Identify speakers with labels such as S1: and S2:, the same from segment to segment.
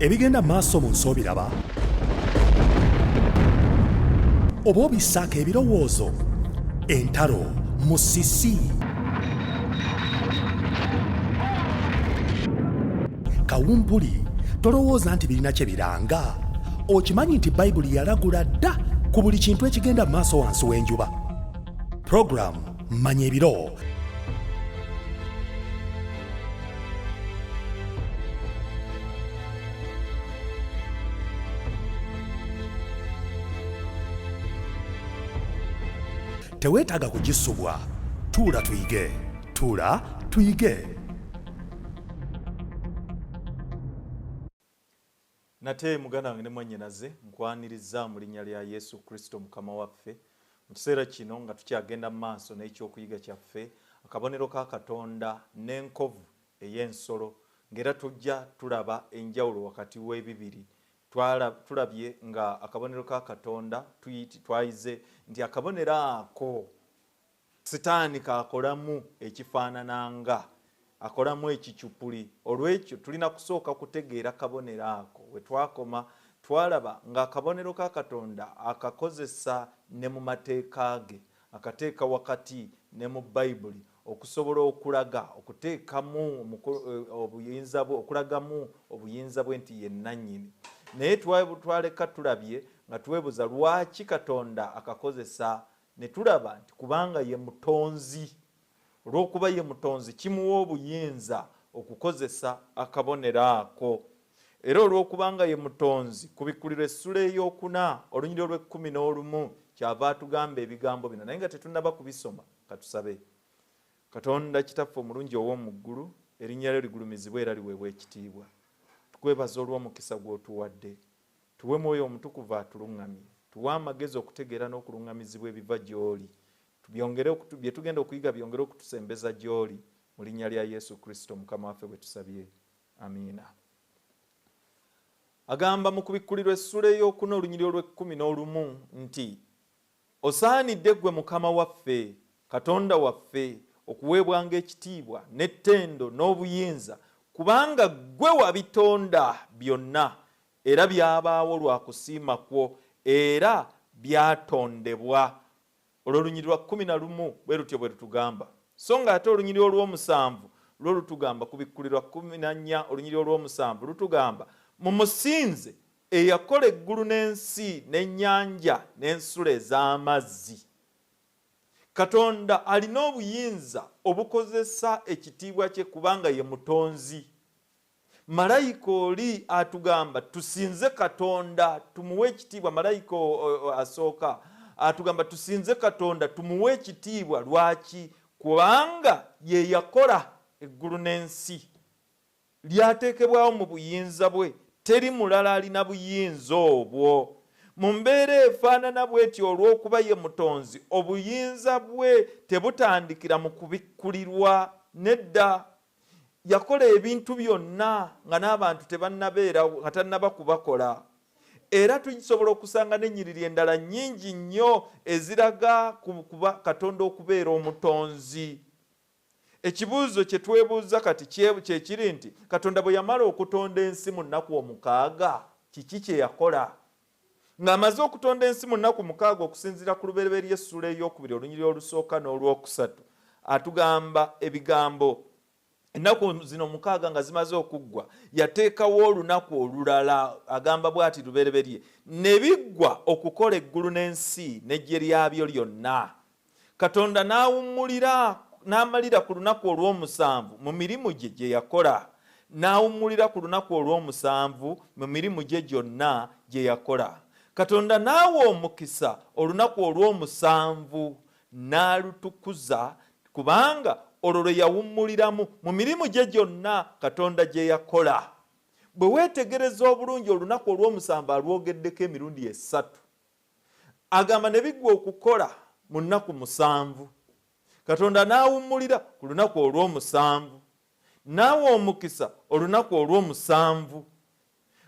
S1: ebigenda maaso mu nsi obiraba oba obissaako ebirowoozo entalo musisi kawumpuli tolowooza nti birina kye biranga okimanyi nti bayibuli yalagula dda ku buli kintu ekigenda maaso wansi w'enjuba puroguramu manya ebiro teweetaaga kugisubwa tuula tuyige
S2: nate muganda wange ne mwannyinaze nkwaniriza mu linnya lya Yesu Kristo mukama waffe mu kiseera kino nga tukyagenda mu maaso n'ekyokuyiga kyaffe akabonero ka Katonda n'enkovu ey'ensolo ng'era tujja tulaba enjawulo wakati w'ebibiri tulabye nga akabonero ka Katonda twayize nti akabonero ako sitaani kakolamu ekifaanananga akolamu ekicupuli olwekyo tulina kusooka kutegeera kabonero ako we twakoma twalaba nga akabonero ka Katonda akakozesa ne mu mateeka ge akateeka wakati ne mu Bayibuli okusobola okulaga okuteekamu obuyinza bwe okulagamu obuyinza bwe nti ye nannyini naye twaleka tulabye nga twebuza lwaki Katonda akakozesa ne tulaba nti kubanga ye mutonzi olw'okuba ye mutonzi kimuwa obuyinza okukozesa akabonero ako era olw'okubanga ye mutonzi kubikkulirwa essula ey'okuna olunyiriri olw'11 kyava atugamba ebigambo bino naye nga tetunnaba kubisoma katusabe. Katonda kitaffe omulungi ow'omu ggulu erinnya lyo ligulumizibwe era liweebwa ekitiibwa tukwebaza olw'omukisa gw'otuwadde tuwe mwoyo omutukuvu atuluŋŋamye tuwe amagezi okutegeera n'okuluŋŋamizibwa ebiva gy'oli bye tugenda okuyiga byongere okutusembeza gy'oli mu linnya lya Yesu Kristo mukama waffe bwe tusabye amiina. Agamba mu kubikkulirwa essula ey'okuna olunyiriri olw'11 nti osaanidde ggwe mukama waffe Katonda waffe okuweebwanga ekitiibwa n'ettendo n'obuyinza kubanga ggwe wabitonda byonna era byabaawo lwa kusiima kwo era byatondebwa. Olwo olunyiriri lwa 11 bwe lutyo bwe lutugamba so nga ate olunyiriri olw'7 lwo lutugamba kubikkulirwa 14 olunyiriri olw'7 lutugamba mumusinze eyakola eggulu n'ensi n'ennyanja n'ensula ez'amazzi. Katonda alina obuyinza obukozesa ekitiibwa kye kubanga ye mutonzi. Malayika oli atugamba tusinze Katonda tumuwe ekitiibwa. Malayika asooka atugamba tusinze Katonda tumuwe ekitiibwa lwaki kubanga ye yakola eggulu n'ensi lyateekebwawo mu buyinza bwe teri mulala alina buyinza obwo. Mu mbeera efaanana bw'etyo olw'okuba ye mutonzi obuyinza bwe tebutandikira mu kubikkulirwa nedda yakola ebintu byonna nga n'abantu tebannabeera nga tannaba kubakola era tusobola okusanga n'ennyiriri endala nnyingi nnyo eziraga kuba Katonda okubeera omutonzi. Ekibuuzo kye twebuuza kati kye kiri nti Katonda bwe yamala okutonda ensi mu nnaku 6 kiki kye yakola? Ng'amaze okutonda ensi mu nnaku 6 okusinziira ku lubereberye essula ey'okubiri olunyiriri olusooka n'olwokusatu atugamba ebigambo ennaku zino 6 nga zimaze okuggwa yateekawo olunaku olulala agamba bw'ati lubereberye ne biggwa okukola eggulu n'ensi n'eggye lyabyo lyonna. Katonda n'awummulira n'amalira ku lunaku olw'7 mu mirimu gye gye yakola n'awummulira ku lunaku olw'7 mu mirimu gye gyonna gye yakola. Katonda n'awa omukisa olunaku olw'7 n'alutukuza kubanga olwo lwe yawummuliramu mu mirimu gye gyonna Katonda gye yakola. Bwe weetegereza obulungi olunaku olw'7 alwogeddeko emirundi 3 agamba ne biggwa okukola mu nnaku 7. Katonda n'awummulira ku lunaku olw'7 n'awa omukisa olunaku olw'7.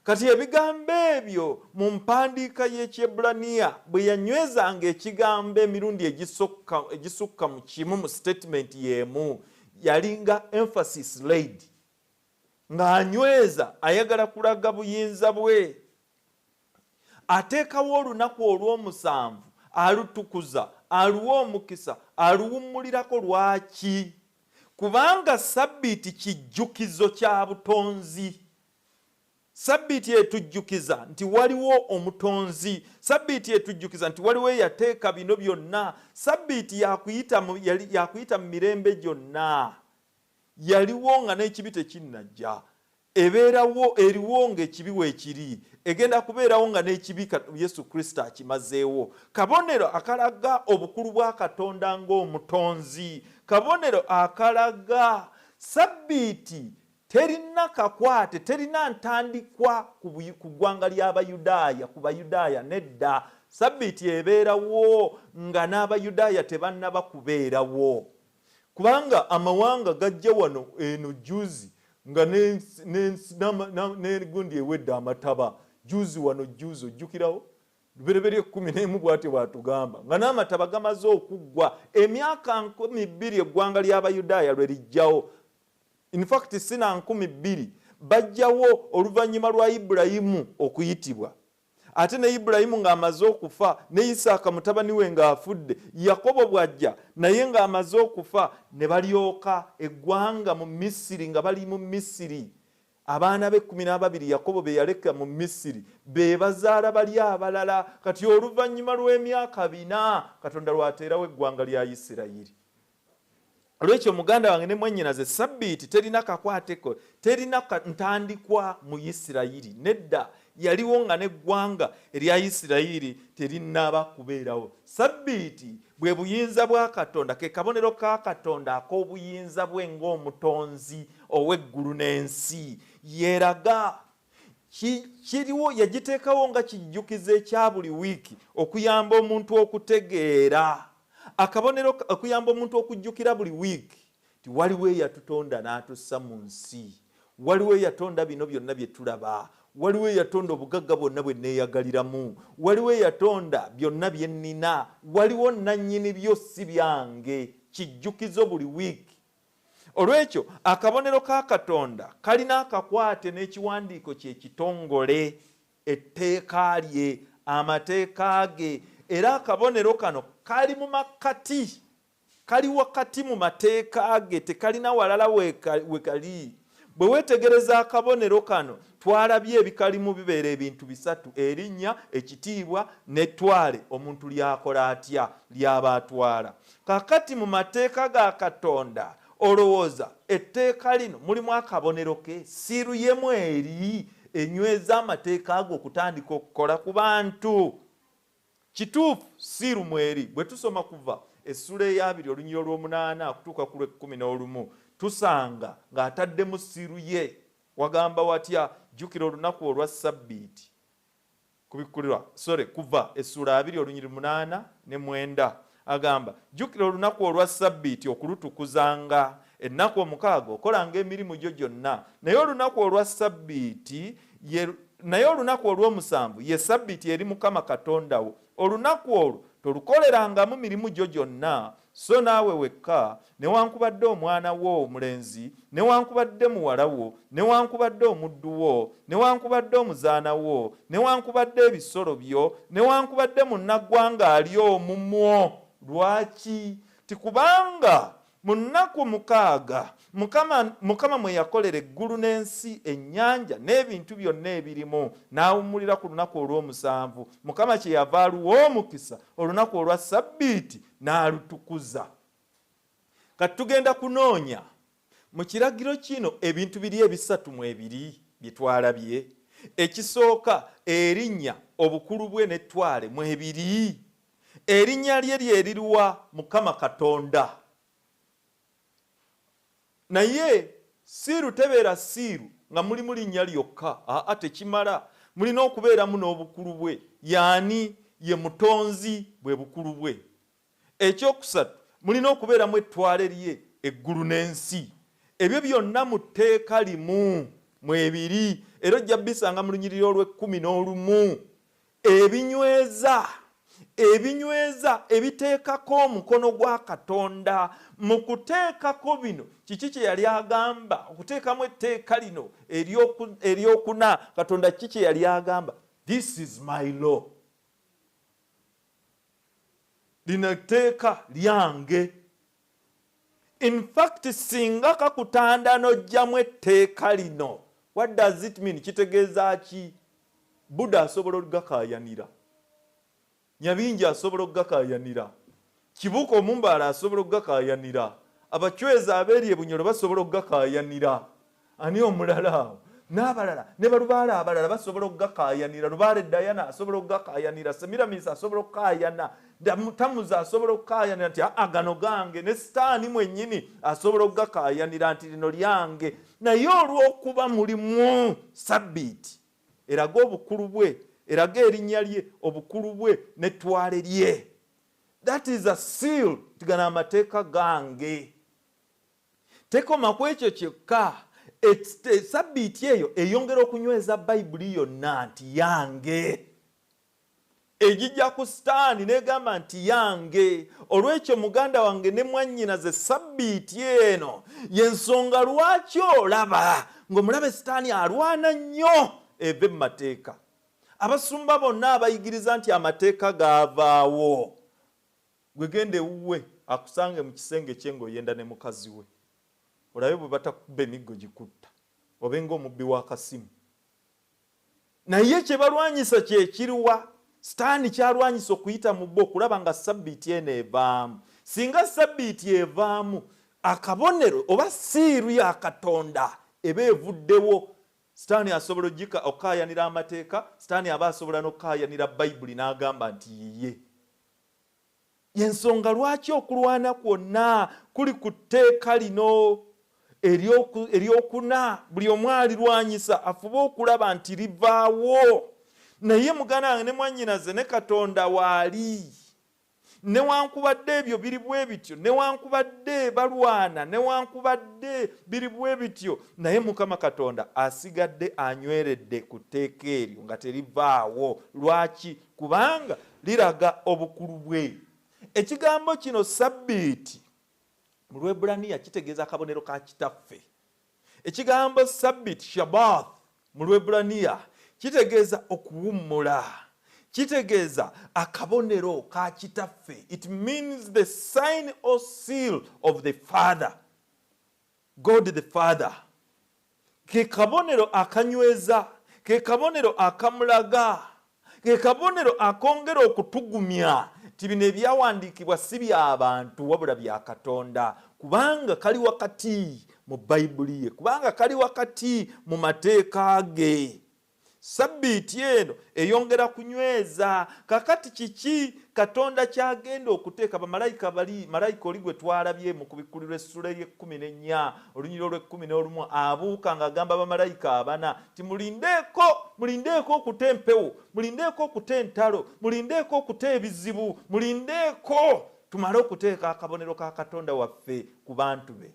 S2: Kati ebigambo ebyo mu mpandiika y'Ekyebbulaniya bwe yanywezanga ekigambo emirundi egisukka mu kimu mu statement y'emu yalinga emphasis laid ng'anyweza ayagala kulaga buyinza bwe. Ateekawo olunaku olw'omusanvu alutukuza, aluwa omukisa, aluwummulirako. Lwaki? Kubanga sabbiiti kijjukizo kya butonzi. Sabbiiti etujjukiza nti waliwo omutonzi. Sabbiiti etujjukiza nti waliwo eyateeka bino byonna. Sabbiiti yakuyita mu mirembe gyonna. Yaliwo nga n'ekibi tekinnajja. Ebeerawo eriwo ng'ekibi weekiri. Egenda kubeerawo nga n'ekibi Yesu Kristo akimazeewo. Kabonero akalaga obukulu bwa Katonda ng'omutonzi. Kabonero akalaga sabbiiti terina kakwate, terina ntandikwa ku ggwanga ly'Abayudaaya, ku Bayudaaya nedda. Sabbiiti ebeerawo nga n'Abayudaaya tebannaba kubeerawo. Kubanga amawanga gajja wano eno juzi nga n'egundi ewedde amataba. Juzi wano juzi ojjukirawo? Lubereberye 11 bw'atyo bw'atugamba nga n'amataba gamaze okuggwa. Emyaka 2000 eggwanga ly'Abayudaaya lwe lijjawo. In fact sina 2000 bajjawo oluvannyuma lwa Ibulayimu okuyitibwa. Ate ne Ibulayimu ng'amaze okufa, ne Isaaka mutabani we ng'afudde, Yakobo bw'ajja naye ng'amaze okufa, ne balyoka eggwanga mu Misiri. Nga bali mu Misiri, abaana be 12 Yakobo be yaleka mu Misiri be bazaala bali abalala. Kati oluvannyuma lw'emyaka 4 Katonda lwateerawo eggwanga lya Isirayiri. Olwekyo muganda wange ne mwennyinaze, sabbiiti terina kakwateko, terina ntandikwa mu Isirayiri. Nedda, yaliwo nga n'eggwanga erya Isirayiri terinaba kubeerawo. Sabbiiti bwe buyinza bwa Katonda, ke kabonero ka Katonda ak'obuyinza bwe ng'omutonzi ow'eggulu n'ensi. Yeeraga kiriwo, yagiteekawo nga kijjukizo ekya buli wiiki okuyamba omuntu okutegeera. Akabonero okuyamba omuntu okujjukira buli wiiki ti waliwo eyatutonda n'atussa mu nsi. Waliwo eyatonda bino byonna bye tulaba. Waliwo eyatonda obugagga bwonna bwe neeyagaliramu. Waliwo eyatonda byonna bye nnina. Waliwo nannyini byo si byange. Kijjukizo buli wiiki. Olwekyo akabonero ka Katonda kalina akakwate n'ekiwandiiko kye kitongole, etteeka lye, amateeka ge. Era akabonero kano kali mu makati, kali wakati mu mateeka ge, tekalina walala we kali. Bwe weetegereza akabonero kano twalabye ebikalimu bibeera ebintu bisatu: erinnya, ekitiibwa n'ettwale. Omuntu lyakola atya? Lyaba atwala. Kakati mu mateeka ga Katonda olowooza etteeka lino mulimu akabonero ke? Siiru yemu eri enyweza amateeka ago okutandika okukola ku bantu. Kituufu siiru mweri. Bwe tusoma kuva essula eya2 olunyiriro lw'omunaana okutuuka ku lw'e11 tusanga ng'ataddemu siiru ye. Wagamba watya? Jjukira olunaku olwa sabbiiti. Kuva essula 2 olunyiriro 8 ne 9 agamba jjukira olunaku olwa sabbiiti okulutukuzanga. Ennaku 6 okolanga emirimu gyo gyonna, naye olunaku olwa sabbiiti naye olunaku olw'omusanvu ye sabbiiti eri Mukama Katonda wo. Olunaku olwo tolukolerangamu mirimu gyo gyonna, so naawe wekka, newankubadde omwana wo omulenzi, newankubadde muwala wo, newankubadde omuddu wo, newankubadde omuzaana wo, newankubadde ebisolo byo, newankubadde munnaggwanga ali omumwo. Lwaki? Tikubanga mu nnaku 6 Mukama mwe yakolera eggulu n'ensi, ennyanja n'ebintu byonna ebirimu, n'awummulira ku lunaku olw'omusanvu. Mukama kyeyava aluwa omukisa olunaku olwa sabbiiti n'alutukuza. Kati tugenda kunoonya mu kiragiro kino ebintu biri 32 bye twalabye. Ekisooka erinnya, obukulu bwe n'ettwale mwebiri. Erinnya lye lyeriruwa? Mukama Katonda. Naye siiru tebeera siiru nga mulimu linnya lyokka. Tekimala. Mulina okubeeramu n'obukulu bwe. Yaani? Ye mutonzi, bwe bukulu bwe. Ekyokusatu, mulina okubeeramu ettwale lye, eggulu n'ensi. Ebyo byonna mu tteeka limu mwebiri. Era ojja bisanga mu lunyiriro lw'e11. Ebinyweza ebinyweza ebiteekako omukono gwa Katonda. Mu kuteekako bino kiki kye yali agamba? Okuteekamu etteeka lino eryokuna, Katonda kiki kye yali agamba? This is my law. Lino etteeka lyange. In fact, singa kakutanda n'ojjamu etteeka lino, what does it mean? Kitegeeza ki? Buddha asobola okugakaayanira, Nyabingi asobola okugakaayanira, Kibuuka Omumbaala asobola okugakaayanira, abachweza abeeri ebunyolo basobola okugakaayanira. Ani omulala awo? N'abalala ne balubaala abalala basobola okugakaayanira. Lubaale Dayana asobola okugakaayanira, Semiramisi asobola okukaayana, Tamuza asobola okukaayanira nti agano gange, ne Sitaani mwennyini asobola okugakaayanira nti lino lyange. Naye olw'okuba mulimu Sabbiiti eraga obukulu bwe, eraga erinnya lye, obukulu bwe n'ettwale lye. That is a seal. Tigana amateeka gange. Tekoma ku ekyo kyokka, Sabbiiti eyo eyongera okunyweza Bayibuli yonna nti yange. Ejijja ku Sitaani negamba nti yange. Olw'ekyo muganda wange ne mwannyinaze, Sabbiiti eno y'ensonga lwaki olaba ng'omulabe Sitaani alwana nnyo eve mu mateeka. Abasumba bonna abayigiriza nti amateeka gaavaawo, gwe gende wuwe akusange mu kisenge kye ng'oyenda ne mukazi we, olabe bwe batakubba emiggo gikutta, obenga omubbi w'akasimu. Naye kye balwanyisa kye kiruwa? Sitaani kyalwanyisa okuyita mu bo okulaba nga Sabbiiti eno evaamu. Singa Sabbiiti evaamu, akabonero oba siiru ya Katonda eba evuddewo, Sitaani asobola okukaayanira amateeka, Sitaani aba asobola n'okukaayanira Bayibuli n'agamba nti yiye. Yensonga lwaki okulwana kwonna kuli ku tteeka lino eryokuna, buli omu alirwanyisa afube okulaba nti livaawo. Naye muganda wange ne mwannyinaze ne Katonda waali, newankubadde ebyo biri bwe bityo, newankubadde balwana, newankubadde biri bwe bityo, naye Mukama Katonda asigadde anyweredde ku tteeka eryo nga terivaawo. Lwaki? Kubanga liraga obukulu bwe. Ekigambo kino Sabbiiti mu Lwebbulaniya kitegeeza akabonero ka kitaffe. Ekigambo Sabbiiti, Shabbath, mu Lwebbulaniya kitegeeza okuwummula, kitegeeza akabonero ka kitaffe. It means the sign or seal of the Father, God the Father. Ke kabonero akanyweza, ke kabonero akamulaga, ke kabonero akongera okutugumya ti bino ebyawandiikibwa si by'abantu wabula bya Katonda, kubanga kali wakati mu Bayibuli ye, kubanga kali wakati mu mateeka ge. Sabbiiti eno eyongera kunyweza. Kakati kiki Katonda kyagenda okuteeka? Bamalayika bali, malayika oli gwe twalabye mu kubikkulirwa essula y'e14 olunyiriro olw'e11 abuuka ng'agamba bamalayika abana ti mulindeeko okuta empewo, mulindeeko okuta entalo, mulindeeko okuta ebizibu, mulindeeko tumale okuteeka akabonero ka Katonda waffe ku bantu be.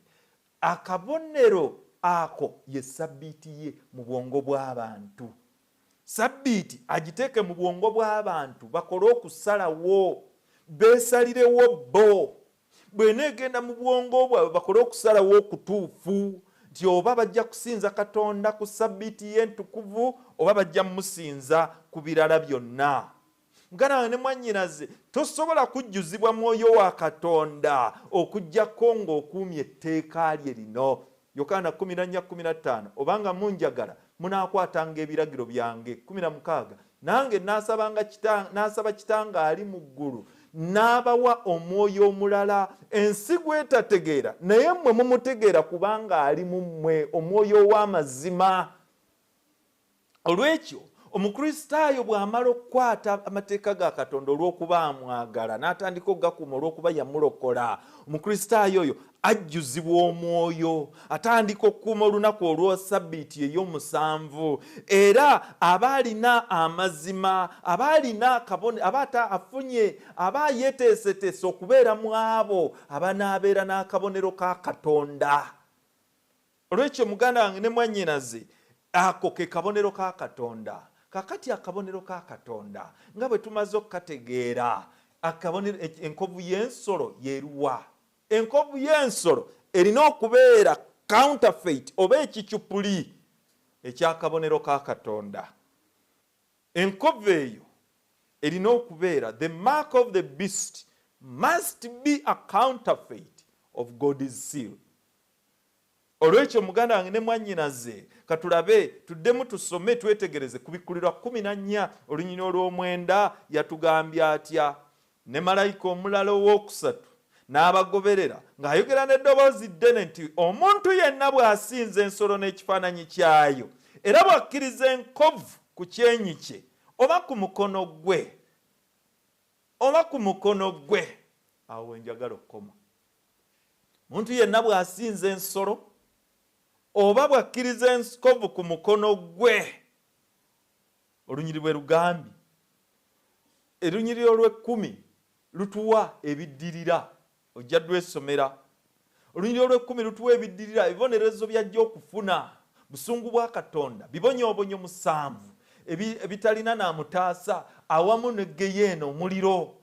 S2: Akabonero ako ye Sabbiiti ye mu bwongo bw'abantu. Sabbiiti agiteeke mu bwongo bw'abantu bakole okusalawo, beesalirewo bo. Bw'eneegenda mu bwongo bwabwe bakole okusalawo okutuufu nti oba bajja kusinza Katonda ku Sabbiiti ye entukuvu oba bajja mmusinza ku birala byonna. Muganda wange ne mwannyinaze, tosobola kujjuzibwa mwoyo wa Katonda okuggyako ng'okuumye etteeka lye lino. Yokaana 14:15 obanga munjagala munaakwatanga ebiragiro byange. 16 nange naasaba Kitange ali mu ggulu n'abawa omwoyo omulala, ensi gwetategeera naye mmwe mumutegeera kubanga ali mu mmwe, omwoyo ow'amazima. Olw'ekyo Omukristaayo bw'amala okukwata amateeka ga Katonda olw'okuba amwagala n'atandika okugakuuma olw'okuba yamulokola, Omukristaayo oyo ajjuzibwa omwoyo, atandika okukuuma olunaku olwa Sabbiiti ey'omusanvu, era aba alina amazima, aba alina aba afunye, aba yeeteeseteese okubeera mu abo abanaabeera n'akabonero ka Katonda. Olw'ekyo muganda wange ne mwannyinaze, ako ke kabonero ka Katonda. kakati akabonero ka Katonda nga bwe tumaze okukategeera, akabonero enkovu y'ensolo yeruwa. Enkovu y'ensolo erina okubeera counterfeit oba ekicyupuli ekyakabonero ka Katonda. Enkovu eyo erina okubeera, the mark of the beast must be a counterfeit of God's seal. Olwekyo muganda wange ne mwannyinaze katulabe tuddemu tusome twetegereze ku Bikkulirwa 14 olunyiri olw'omwenda yatugambye atya. Ne malayika omulala owookusatu n'abagoberera ng'ayogera n'eddoboozi ddene nti omuntu yenna bw'asinza ensolo n'ekifaananyi kyayo era bw'akkiriza enkovu ku kyenyi kye oba ku mukono gwe, awo wenjagala okukoma. Omuntu yenna bw'asinza ensolo oba bw'akkiriza enkovu ku mukono gwe, olunyiri bwe lugambye. Erunyiri olw'ekkumi lutuwa ebiddirira, ojja dwesomera. Olunyiri olw'ekkumi lutuwa ebiddirira, ebibonerezo byajja okufuna, busungu bwa Katonda, bibonyoobonyo 7 ebitalina namutaasa, awamu ne geyeena omuliro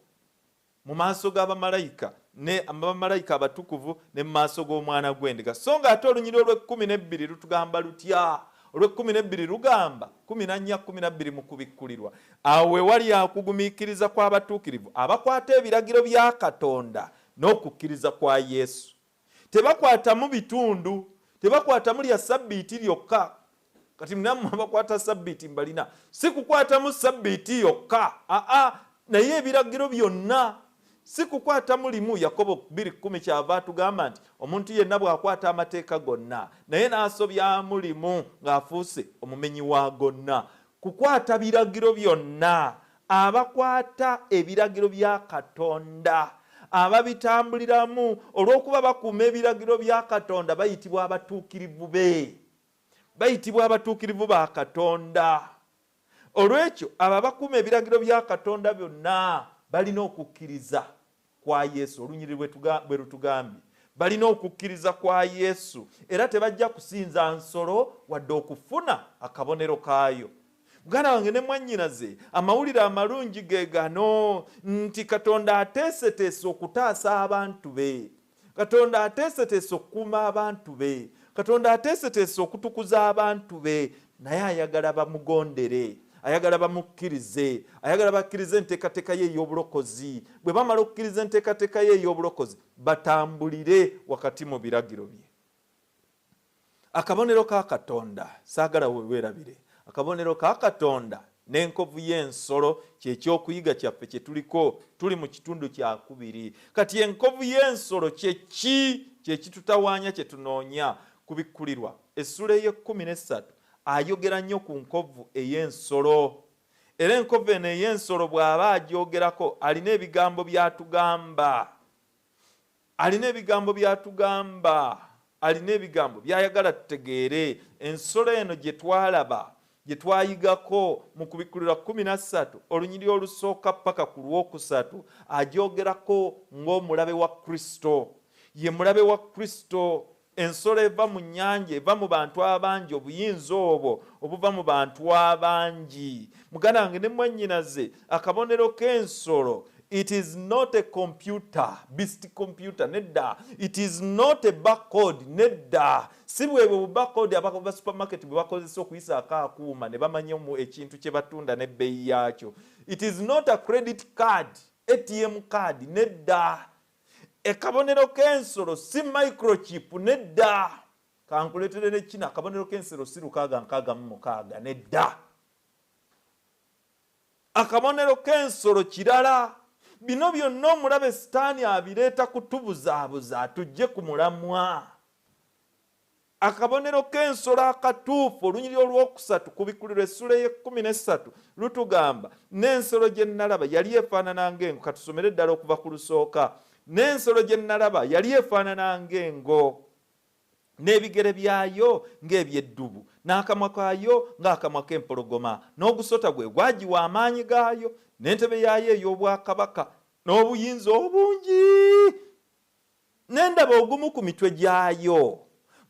S2: mu maaso g'abamalayika ne abamalayika abatukuvu ne mu maaso g'omwana gw'endiga. So nga ate olunyiri olw'e12 lutugamba lutya? Olw'e12 lugamba 14-12 mu Kubikkulirwa, awo we wali akugumiikiriza kw'abatuukirivu abakwata ebiragiro bya Katonda n'okukkiriza kwa Yesu. Tebakwatamu bitundu, tebakwatamu lya sabbiiti lyokka. Kati nammwe abakwata sabbiiti mbalina, si kukwatamu sabbiiti yokka, naye ebiragiro byonna. Si kukwatamu limu. Yakobo 2:10 kyava atugamba nti omuntu yenna bw'akwata amateeka gonna naye n'asobyamu limu ng'afuuse omumenyi wa gonna. Kukwata biragiro byonna. Abakwata ebiragiro bya Katonda, ababitambuliramu olw'okuba bakuuma ebiragiro bya Katonda, bayitibwa abatuukirivu be, bayitibwa abatuukirivu ba Katonda. Olwekyo abo abakuuma ebiragiro bya Katonda byonna balina okukkiriza kwa Yesu. Olunyiri bwe lutugambye balina okukkiriza kwa Yesu, era tebajja kusinza nsolo wadde okufuna akabonero kaayo. Muganda wange ne mwannyinaze, amawulire amalungi ge gano nti Katonda ateeseteese okutaasa abantu be, Katonda ateeseteese okukuuma abantu be, Katonda ateeseteese okutukuza abantu be, naye ayagala bamugondere, ayagala bamukkirize, ayagala bakkirize enteekateeka ye ey'obulokozi. Bwe bamala okukkiriza enteekateeka ye ey'obulokozi, batambulire wakati mu biragiro bye. Akabonero ka Katonda, saagala weerabire, akabonero ka Katonda n'enkovu y'ensolo kyekyokuyiga kyaffe kye tuliko, tuli mu kitundu kya 2. Kati enkovu y'ensolo kyeki? Kyekitutawaanya kye tunoonya. Kubikkulirwa essula ey'e13 ayogera nnyo ku nkovu ey'ensolo, era enkovu eno ey'ensolo bw'aba agyogerako alina ebigambo by'atugamba, alina ebigambo by'ayagala tutegeere. Ensolo eno gye twalaba, gye twayigako mu Kubikkulirwa 13 olunyiri olusooka paka ku lwokusatu, agyogerako ng'omulabe wa Kristo. Ye mulabe wa Kristo. Ensolo eva mu nnyanja, eva mu bantu abangi, obuyinza obwo obuva mu bantu abangi. Muganda wange ne mwannyinaze, akabonero k'ensolo, it is not a computer, beast computer, nedda. It is not a barcode, nedda. Si bwebwe bu barcode abakova supermarket bwe bakozesa okuyisaako akuuma ne bamanyamu ekintu kye batunda n'ebbeeyi yaakyo. It is not a credit card, ATM card, nedda. Akabonero k'ensolo si microchip, nedda. Kankuleetere ne kino, akabonero k'ensolo si 666, nedda. Akabonero k'ensolo kirala. Bino byonna omulabe Sitaani abireeta kutubuzaabuza tujje ku mulamwa. Akabonero k'ensolo akatuufu, olunyiri olwokusatu Kubikkulirwa essula y'e13 lutugamba, n'ensolo gye nalaba yali efaanana ng'engo. Katusomere ddala okuva ku lusooka. N'ensolo gye nalaba yali efaanana ng'engo, n'ebigere byayo ng'ebyeddubu, n'akamwa kayo ng'akamwa k'empologoma, n'ogusota gwe gwagiwa amaanyi gaayo, n'entebe yaayo ey'obwakabaka n'obuyinza obungi. N'endaba ogumu ku mitwe gyayo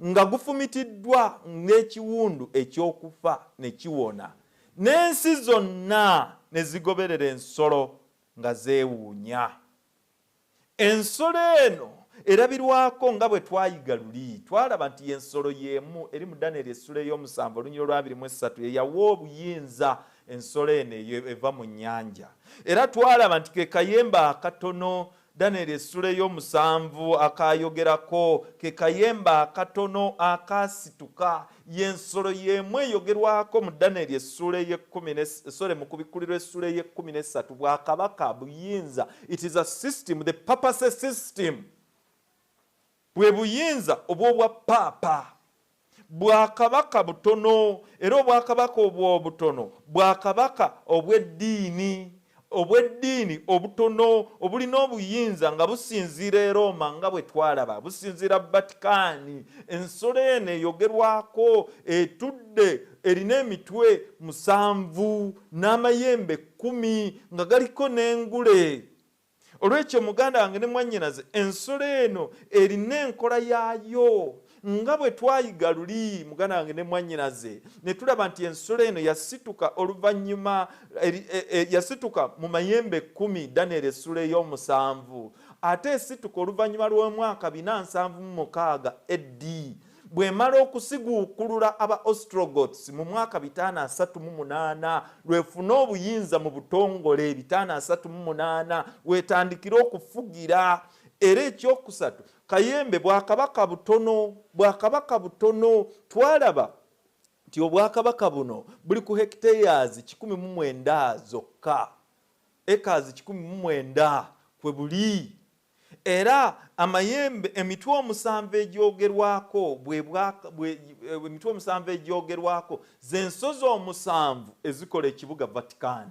S2: nga gufumitiddwa n'ekiwundu eky'okufa ne kiwona, n'ensi zonna ne zigoberera ensolo nga zeewuunya. Ensolo eno erabirwako nga bwe twayiga luli, twalaba nti ensolo y'emu eri mu Danyeri essula ey'omusanvu olunyiro lwa 23 eyawa obuyinza ensolo eno eva mu nnyanja. Era twalaba nti ke kayemba akatono Danyeri essula ey'omusanvu akayogerako, ke kayemba akatono akasituka, y'ensolo y'emu eyogerwako mu Danyeri essula mu kubikkulirwa essula ey'e13 bwakabaka buyinza. It is a system, the papacy system. Bwe buyinza obw'obwa paapa, bwakabaka butono, era obwakabaka obw'obutono bwakabaka obw'eddiini, obw'eddiini obutono obulina obuyinza nga businziira e Roma nga bwe twalaba, businziira Vaticaani. Ensolo eno eyogerwako etudde erina emitwe 7 n'amayembe 10 nga galiko n'engule. Olwekyo muganda wange ne mwannyinaze, ensolo eno erina enkola yaayo nga bwe twayiga luli muganda wange ne mwannyinaze, ne tulaba nti ensolo eno yasituka oluvannyuma yasituka mu mayembe 10 Danyeri essula ey'omusanvu, ate esituka oluvannyuma lw'omwaka 476 AD bw'emala okusiguukulula aba Ostrogoths mu mwaka 538 lwefuna obuyinza mu butongole 538 wetandikira okufugira. Era ekyokusatu kayembe bwakabaka butono, twalaba nti obwakabaka buno buli ku hectares 19 zokka, acres 19 kwe buli. Era amayembe emitwe 7 egyogerwako emitwe 7 egyogerwako z'ensozi 7 ezikola ekibuga Vaticaani.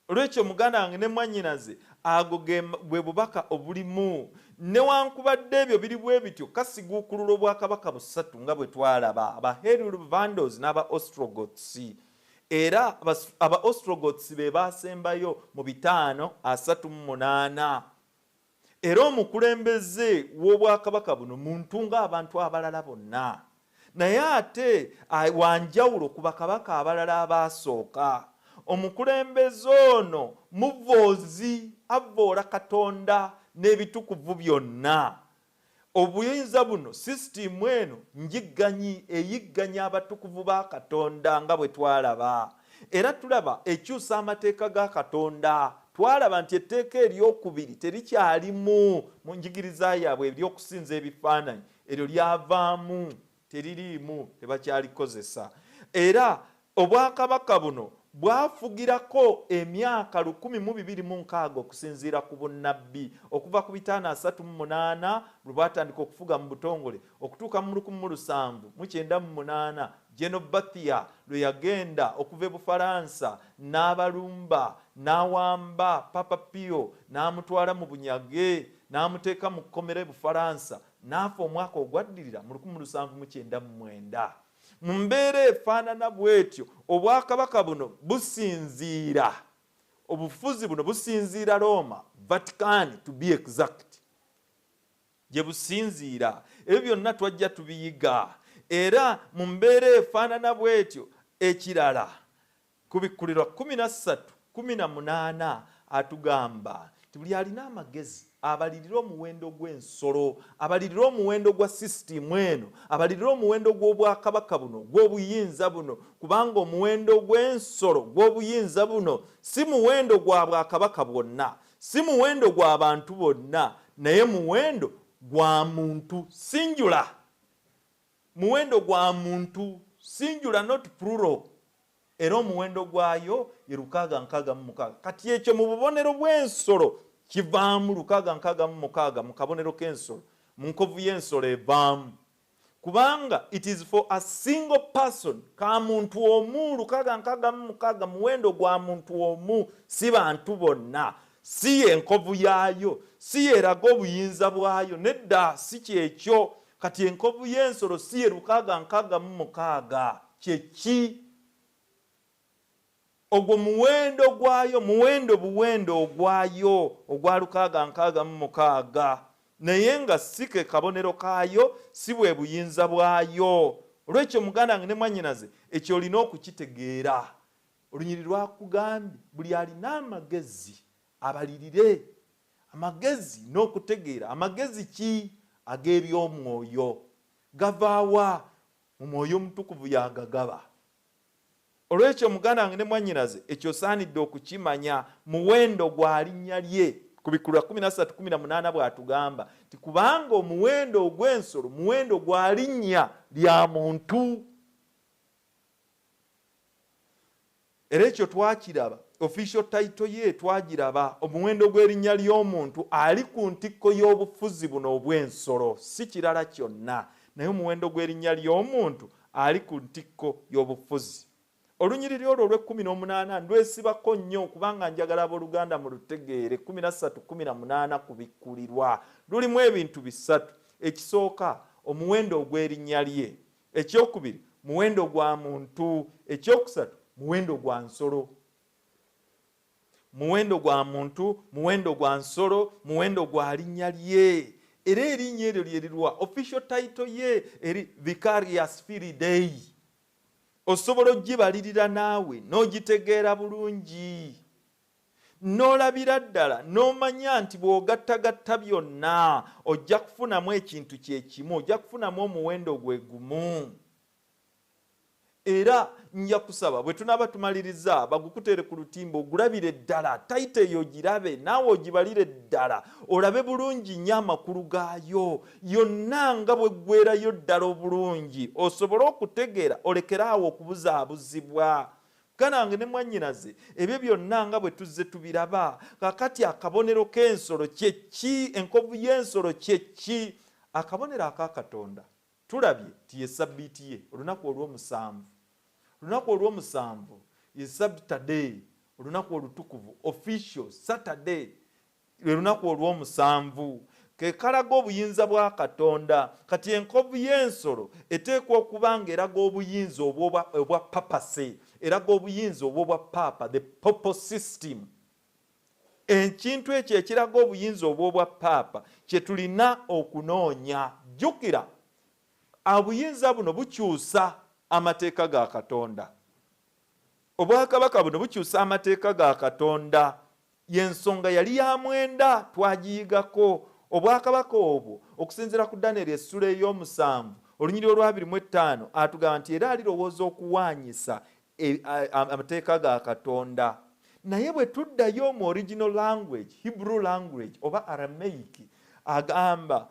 S2: Olwekyo muganda wange ne mwannyinaze, ago bwe bubaka obulimu. Newankubadde ebyo biri bwe bityo, kasiguukulula obwakabaka 3 nga bwe twalaba, aba Vandals n'aba Ostrogoths. Era aba Ostrogoths be baasembayo mu 538. Era omukulembeze w'obwakabaka buno muntu ng'abantu abalala bonna, naye ate wanjawulo ku bakabaka abalala abaasooka. Omukulembeze ono muvoozi, avoola Katonda n'ebitukuvu byonna. Obuyinza buno, sisitimu eno njigganyi eyigganya abatukuvu ba Katonda nga bwe twalaba. Era tulaba ekyusa amateeka ga Katonda. Twalaba nti etteeka eryokubiri terikyalimu mu njigiriza yaabwe ery'okusinza ebifaananyi, eryo lyavaamu, teririimu, tebakyalikozesa. Era obwakabaka buno bwafugirako emyaka 1206 okusinziira ku bunnabbi, okuva ku 538 lwe bwatandika okufuga mu butongole okutuuka mu 1798 Genobathia lwe yagenda okuva e Bufalansa n'abalumba n'awamba Papa Pio n'amutwala mu bunyage n'amuteeka mu kkomera e Bufalansa, n'afa omwaka ogwaddirira mu 1799. Mu mbeera efaanana bw'etyo obwakabaka buno businziira, obufuzi buno businziira Roma, Vatican to be exact, gye businziira. Ebyo byonna twajja tubiyiga. Era mu mbeera efaanana bw'etyo ekirala kubikkulirwa 13:18 atugamba nti buli alina amagezi abalirira omuwendo gw'ensolo, abalirira omuwendo gwa sisitimu eno, abalirira omuwendo gw'obwakabaka buno, gw'obuyinza buno, kubanga omuwendo gw'ensolo gw'obuyinza buno si muwendo gwa bwakabaka bwonna, si muwendo gwa bantu bonna, naye muwendo gwa muntu singular. Muwendo gwa muntu singular, not plural. Era omuwendo gwayo ye 666. Kati ekyo mu bubonero bw'ensolo kivaamu 666 mu kabonero k'ensolo, mu nkovu y'ensolo evaamu, kubanga it is for a single person, ka muntu omu 666, muwendo gwa muntu omu, si bantu bonna, si enkovu yaayo, si eraga obuyinza bwayo, nedda si kyekyo. Kati enkovu y'ensolo si ye 666, kyeki ogwo muwendo gwayo, buwendo ogwayo ogwa 666, naye nga si ke kabonero kaayo, si bwe buyinza bwayo. olwekyo muganda wange ne mwannyinaze ekyo olina okukitegeera. Olunyiri lwakugambye buli alina amagezi abalirire. Amagezi n'okutegeera. Amagezi ki? Ag'ebyomwoyo. Gavaawa? Mu Mwoyo Mutukuvu yagagaba. Olwekyo muganda wange ne mwannyinaze ekyo osaanidde okukimanya. Muwendo gwa linnya lye ku Bikulu 13:18 bw'atugamba nti kubanga omuwendo ogw'ensolo muwendo gwa linnya lya muntu. Era ekyo twakiraba, official title ye twagiraba. Omuwendo gw'erinnya ly'omuntu ali ku ntikko y'obufuzi buno obw'ensolo, si kirala kyonna, naye omuwendo gw'erinnya ly'omuntu ali ku ntikko y'obufuzi. Olunyiriri olwo olw'e18 ndwesibako nnyo kubanga njagala abooluganda mu lutegeere. 13:18 kubikkulirwa lulimu ebintu bisatu. Ekisooka omuwendo ogw'erinnya lye, ekyokubiri muwendo gwa muntu, ekyokusatu muwendo gwa nsolo. Muwendo gwa muntu, muwendo gwa nsolo, muwendo gwa linnya lye. Era erinnya eryo lye liruwa? Official title ye eri Vicarious Filidae. Osobola ogibalirira naawe n'ogitegeera bulungi, n'olabira ddala n'omanya nti bw'ogattagatta byonna ojja kufunamu ekintu kye kimu, ojja kufunamu omuwendo gwe gumu. Era nja kusaba bwe tunaaba tumaliriza bagukutere ku lutimba ogulabire ddala, tayita eyo ogirabe naawe ogibalire ddala, olabe bulungi nnyo amakulu gaayo yonna nga bwe ggwerayo ddala obulungi osobole okutegeera, olekeraawo okubuzaabuzibwa. Ganange ne mwannyinaze ebyo byonna nga bwe tuzze tubiraba. Kakati akabonero k'ensolo kye ki? Enkovu y'ensolo kye ki? Akabonero aka Katonda tulabye ti ye Sabbiiti ye, olunaku olw'omusanvu. Olunaku olw'omusanvu ye Saturday, olunaku olutukuvu, official Saturday, lwe lunaku olw'omusanvu. Ke kalaga obuyinza bwa Katonda. Kati enkovu y'ensolo eteekwa okuba nga eraga obuyinza obwa papase, eraga obuyinza obwa papa, the papal system. Ekintu ekyo ekiraga obuyinza obwa papa kye tulina okunoonya. Jjukira, obuyinza buno bukyusa amateeka ga Katonda. Obwakabaka buno bukyusa amateeka ga Katonda. Y'ensonga yali ya mwenda twagiyigako. Obwakabaka obwo okusinziira ku Daniel essula ey'omusanvu olunyiri olwa 25 atugamba nti era alirowooza okuwaanyisa amateeka ga Katonda. Naye bwe tuddayo mu original language, Hebrew language oba Aramaic, agamba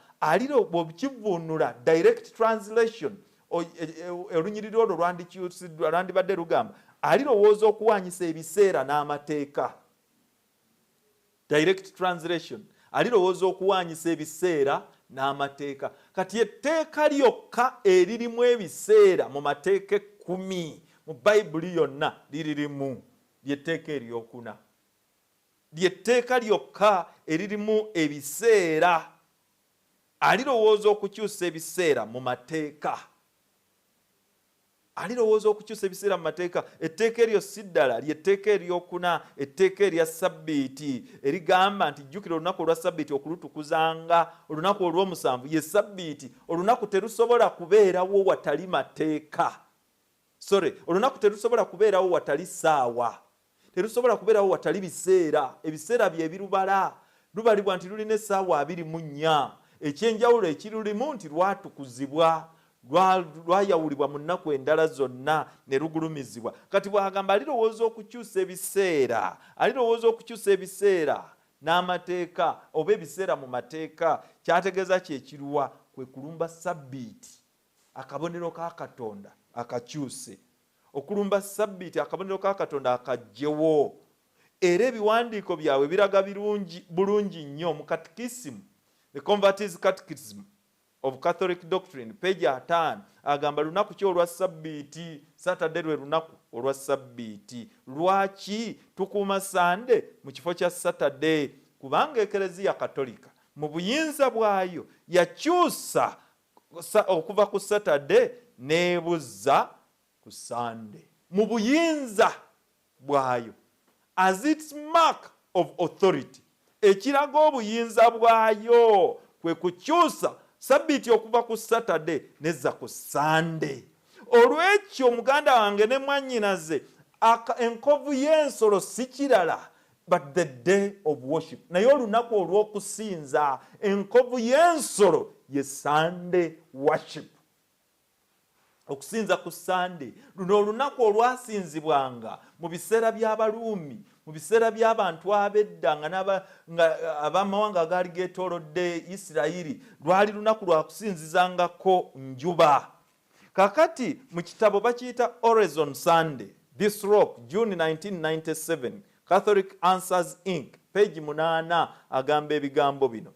S2: bw'okivvuunula direct translation, olunyiriri olwo lwandibadde lugamba alirowooza okuwaanyisa ebiseera n'amateeka. Direct translation, alirowooza okuwaanyisa ebiseera n'amateeka. Kati etteeka lyokka eririmu ebiseera mu mateeka 10 mu Bayibuli yonna liririmu, lyetteeka eryokuna. Lyetteeka lyokka eririmu ebiseera. Alirowooza okukyusa ebiseera mu mateeka. Alirowooza okukyusa ebiseera mu mateeka. Etteeka eryo si ddala lyetteeka eryokuna, etteeka erya Sabbiiti erigamba nti jjukira olunaku olwa Sabbiiti okulutukuzanga. Olunaku olw'omusanvu ye Sabbiiti. Olunaku terusobola kubeerawo watali mateeka. Olunaku terusobola kubeerawo watali ssaawa. Terusobola kubeerawo watali biseera. Ebiseera bye birubala. Lubalibwa nti lulina essaawa 24. Ekyenjawulo ekirulimu nti lwatukuzibwa, lwayawulibwa mu nnaku endala zonna ne lugulumizibwa. Kati bw'agamba alirowooza okukyusa ebiseera, alirowooza okukyusa ebiseera n'amateeka oba ebiseera mu mateeka, kyategeeza kyekiruwa? Kwe kulumba Sabbiiti, akabonero ka Katonda akakyuse. Okulumba Sabbiiti, akabonero ka Katonda akagyewo. Era ebiwandiiko byabwe biraga bulungi nnyo mu katikisimu, the Convert's Catechism of Catholic Doctrine, page 5, agamba lunaku ki olwa Sabbiiti, Saturday lwe lunaku olwa Sabbiiti. Lwaki tukuuma Sande mu kifo kya Saturday? Kubanga Ekereziya Katolika mu buyinza bwayo yakyusa okuva ku Saturday n'ebuzza ku Sunday. Mu buyinza bwayo, as its mark of authority, ekiraga obuyinza bwayo kwe kukyusa Sabbiiti okuva ku Saturday nezza ku Sunday. olw'ekyo muganda wange ne mwannyinaze enkovu y'ensolo si kirala but the day of worship, naye olunaku olw'okusinza. Enkovu y'ensolo ye Sunday worship. Okusinza ku Sunday luno olunaku olwasinzibwanga mu biseera by'Abaruumi, mu biseera by'abantu ab'edda nga ab'amawanga agaali geetoolodde Isirayiri, lwali lunaku lwa kusinzizangako njuba. Kakati mu kitabo bakiyita Horizon Sunday, This Rock, June 1997, Catholic Answers Inc., page 8 agamba ebigambo bino.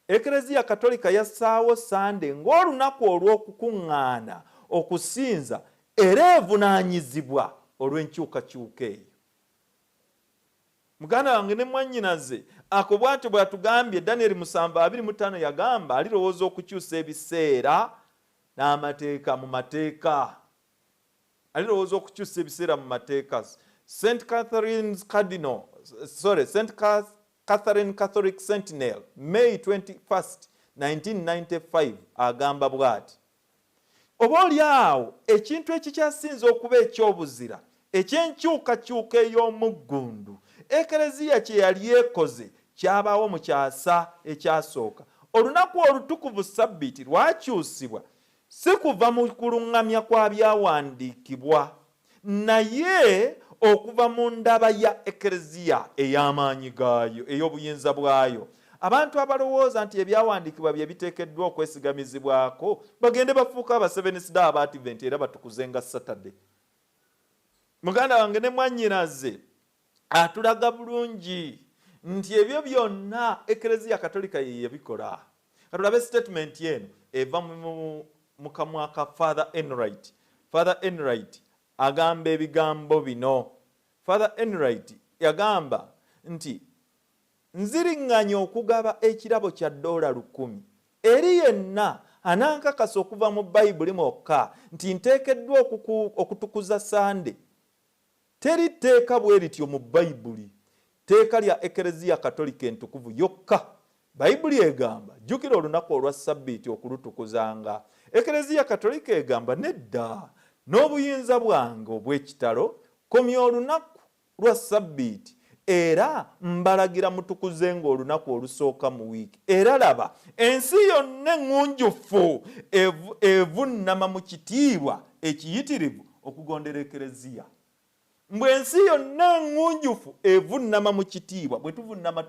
S2: Eklezia Katolika yassaawo Sunday ng'olunaku olw'okukuŋŋaana okusinza era evunaanyizibwa olw'enkyukakyuka eyo. Muganda wange ne mwannyinaze ako bw'atyo bw'atugambye Daniel 7:25 yagamba alirowooza okukyusa ebiseera n'amateeka mu mateeka. Alirowooza okukyusa ebiseera mu mateeka. St. Catherine Catholic Sentinel, May 21st, 1995 agamba bw'ati: oba oli awo ekintu ekikyasinza okuba eky'obuzira eky'enkyukakyuka ey'omuggundu Eklezia kye yali ekoze kyabaawo mu kyasa ekyasooka. Olunaku olutukuvu Ssabbiiti lwakyusibwa si kuva mu kuluŋŋamya kwa byawandiikibwa, naye okuva mu ndaba ya Eklezia ey'amaanyi gaayo, ey'obuyinza bwayo. Abantu abalowooza nti ebyawandiikibwa bye biteekeddwa okwesigamizibwako bagende bafuuka aba Seventh Day Adventist era batukuze nga Saturday. Muganda wange ne mwannyinaze atulaga bulungi nti ebyo byonna Eklezia Katolika ye yabikola. Katulabe statement yeno eva mu kamwa ka Father Enright. Father Enright agamba ebigambo bino. Father Enright yagamba nti nziriŋŋanya okugaba ekirabo kya $100 eri yenna anankakasa okuva mu Bayibuli mwokka nti nteekeddwa okutukuza Sande. Teri tteeka bwe lityo mu Bayibuli, tteeka lya Eklezia Katolika entukuvu yokka. Bayibuli egamba jjukira olunaku olwa Ssabbiiti okulutukuzanga. Eklezia Katolika egamba nedda, n'obuyinza bwange obw'ekitalo komya olunaku lwa Ssabbiiti era mbalagira mutukuze ng'olunaku olusooka mu wiiki. Era laba ensi yonna eŋŋunjufu evunnama mu kitiibwa ekiyitirivu okugondera Eklezia. Mbwe ensi yonna eŋŋunjufu evunnama mu kitiibwa. Bwe tuvunnama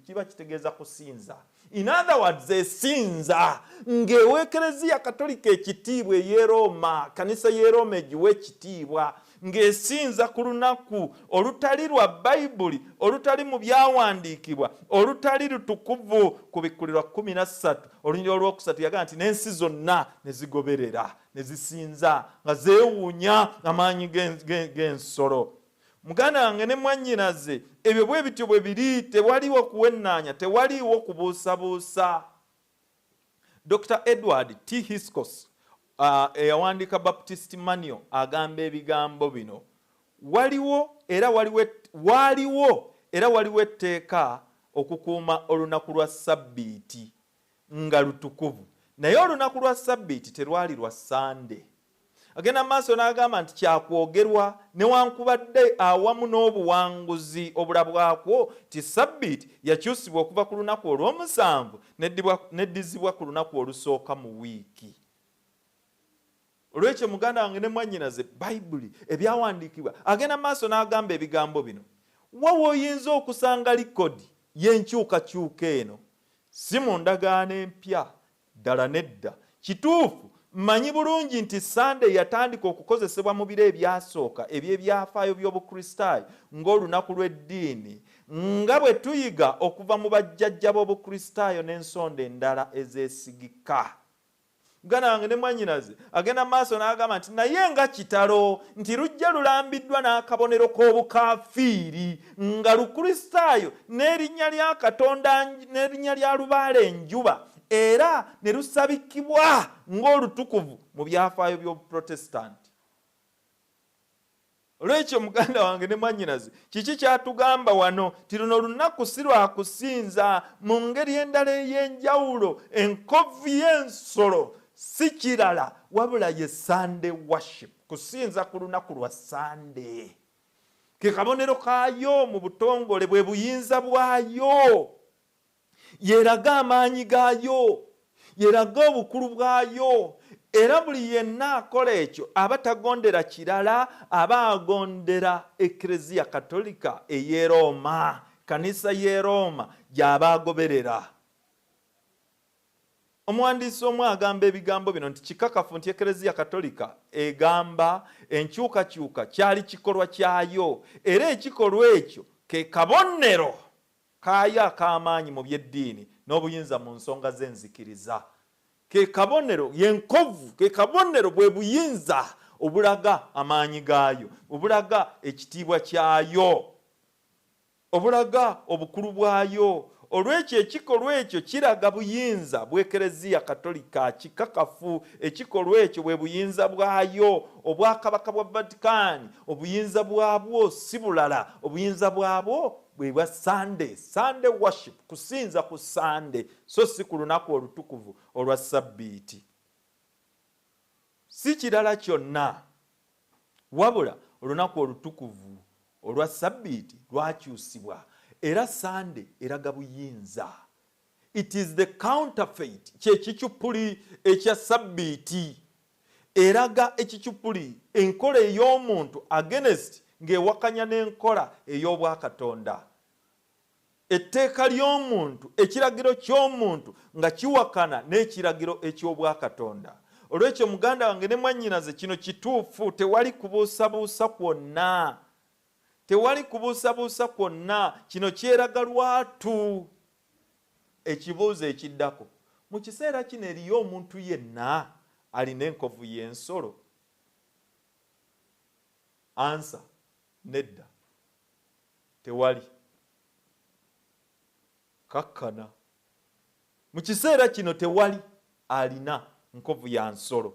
S2: kiba kitegeeza kusinza. In other words, esinza ng'ewa Eklezia Katolika ekitiibwa ey'e Roma, kanisa y'e Roma egiwa ekitiibwa, ng'esinza ku lunaku olutali lwa Bayibuli, olutali mu byawandiikibwa, olutali lutukuvu. Ku Bikkulirwa 13 olunyiriri olwokusatu yagamba nti n'ensi zonna ne zigoberera ne zisinza nga zeewuunya amaanyi g'ensolo. Muganda wange ne mwannyinaze ebyo bwe bityo bwe biri, tewaliwo kuwennaanya, tewaliwo kubuusabuusa. Dr. Edward T. Hiscos eyawandiika Baptist Manya agamba ebigambo bino. Waliwo era waliwo etteeka okukuuma olunaku lwa Ssabbiiti nga lutukuvu, naye olunaku lwa Ssabbiiti terwali lwa Sande. Agenda maaso n'agamba nti kyakwogerwa newankubadde awamu n'obuwanguzi obulabwakwo ti Ssabbiiti yakyusibwa okuva ku lunaku olw'omusanvu neddizibwa ku lunaku olusooka mu wiiki. Olw'ekyo muganda wange ne mwannyinaze Bayibuli ebyawandiikibwa. Agenda maaso n'agamba ebigambo bino. Wawe oyinza okusanga likodi y'enkyukakyuka eno si mu ndagaano empya, ddala nedda. Kituufu mmanyi bulungi nti Sande yatandika okukozesebwa mu biro ebyasooka eby'ebyafaayo by'Obukristaayo ng'olunaku lw'eddiini, nga bwe tuyiga okuva mu bajjajja b'Obukristaayo n'ensonda endala ezeesigika. Muganda wange ne mwannyinaze agenda maaso n'agamba nti naye nga kitalo nti lujja lulambiddwa n'akabonero k'obukaafiiri nga Lukristaayo n'erinnya lya Katonda n'erinnya lya Lubaale enjuba, era ne lusabikibwa ng'olutukuvu mu byafaayo by'Obuprotestanti. Olw'ekyo muganda wange ne mwannyinaze kiki kyatugamba wano ti luno lunaku si lwa kusinza mu ngeri endala ey'enjawulo. Enkovu y'ensolo si kirala wabula ye Sunday worship, kusinza ku lunaku lwa Sunday. Ke kabonero kaayo mu butongole bwe buyinza bwayo, yeraga amaanyi gaayo, yeraga obukulu bwayo. Era buli yenna akola ekyo aba tagondera kirala, aba agondera Eklezia Katolika ey'e Roma, kanisa y'e Roma gy'aba agoberera. Omuwandiisi omu agamba ebigambo bino nti kikakafu nti Eklezia Katolika egamba enkyukakyuka kyali kikolwa kyayo, era ekikolwa ekyo ke kabonero kaayo ak'amaanyi mu by'eddiini n'obuyinza mu nsonga z'enzikiriza. Ke kabonero yenkovu, ke kabonero bwe buyinza obulaga amaanyi gaayo, obulaga ekitiibwa kyayo, obulaga obukulu bwayo. Olwekyo ekikolwa ekyo kiraga buyinza bw'Eklezia Katolika kikakafu. Ekikolwa ekyo bwe buyinza bwayo, obwakabaka bwa Vatican obuyinza bwabwo si bulala, obuyinza bwabwo bwe bwa Sunday worship, kusinza ku Sunday, so si ku lunaku olutukuvu olwa Sabbiiti. Si kirala kyonna wabula olunaku olutukuvu olwa Sabbiiti lwakyusibwa, era Sunday eraga buyinza. It is the counterfeit, kyekikyupuli ekya Sabbiiti. Eraga ekikyupuli, enkola ey'omuntu against ng'ewakanya n'enkola ey'obwakatonda. Etteeka ly'omuntu, ekiragiro ky'omuntu nga kiwakana n'ekiragiro eky'obwakatonda. Olwekyo muganda wange ne mwannyinaze, kino kituufu, tewali kubuusabuusa kwonna. Tewali kubuusabuusa kwonna, kino kyeraga lwatu. Ekibuuzo ekiddako, mu kiseera kino eriyo omuntu yenna alina enkovu y'ensolo? Ansa, nedda, tewali. Kakkana, mu kiseera kino tewali alina nkovu ya nsolo.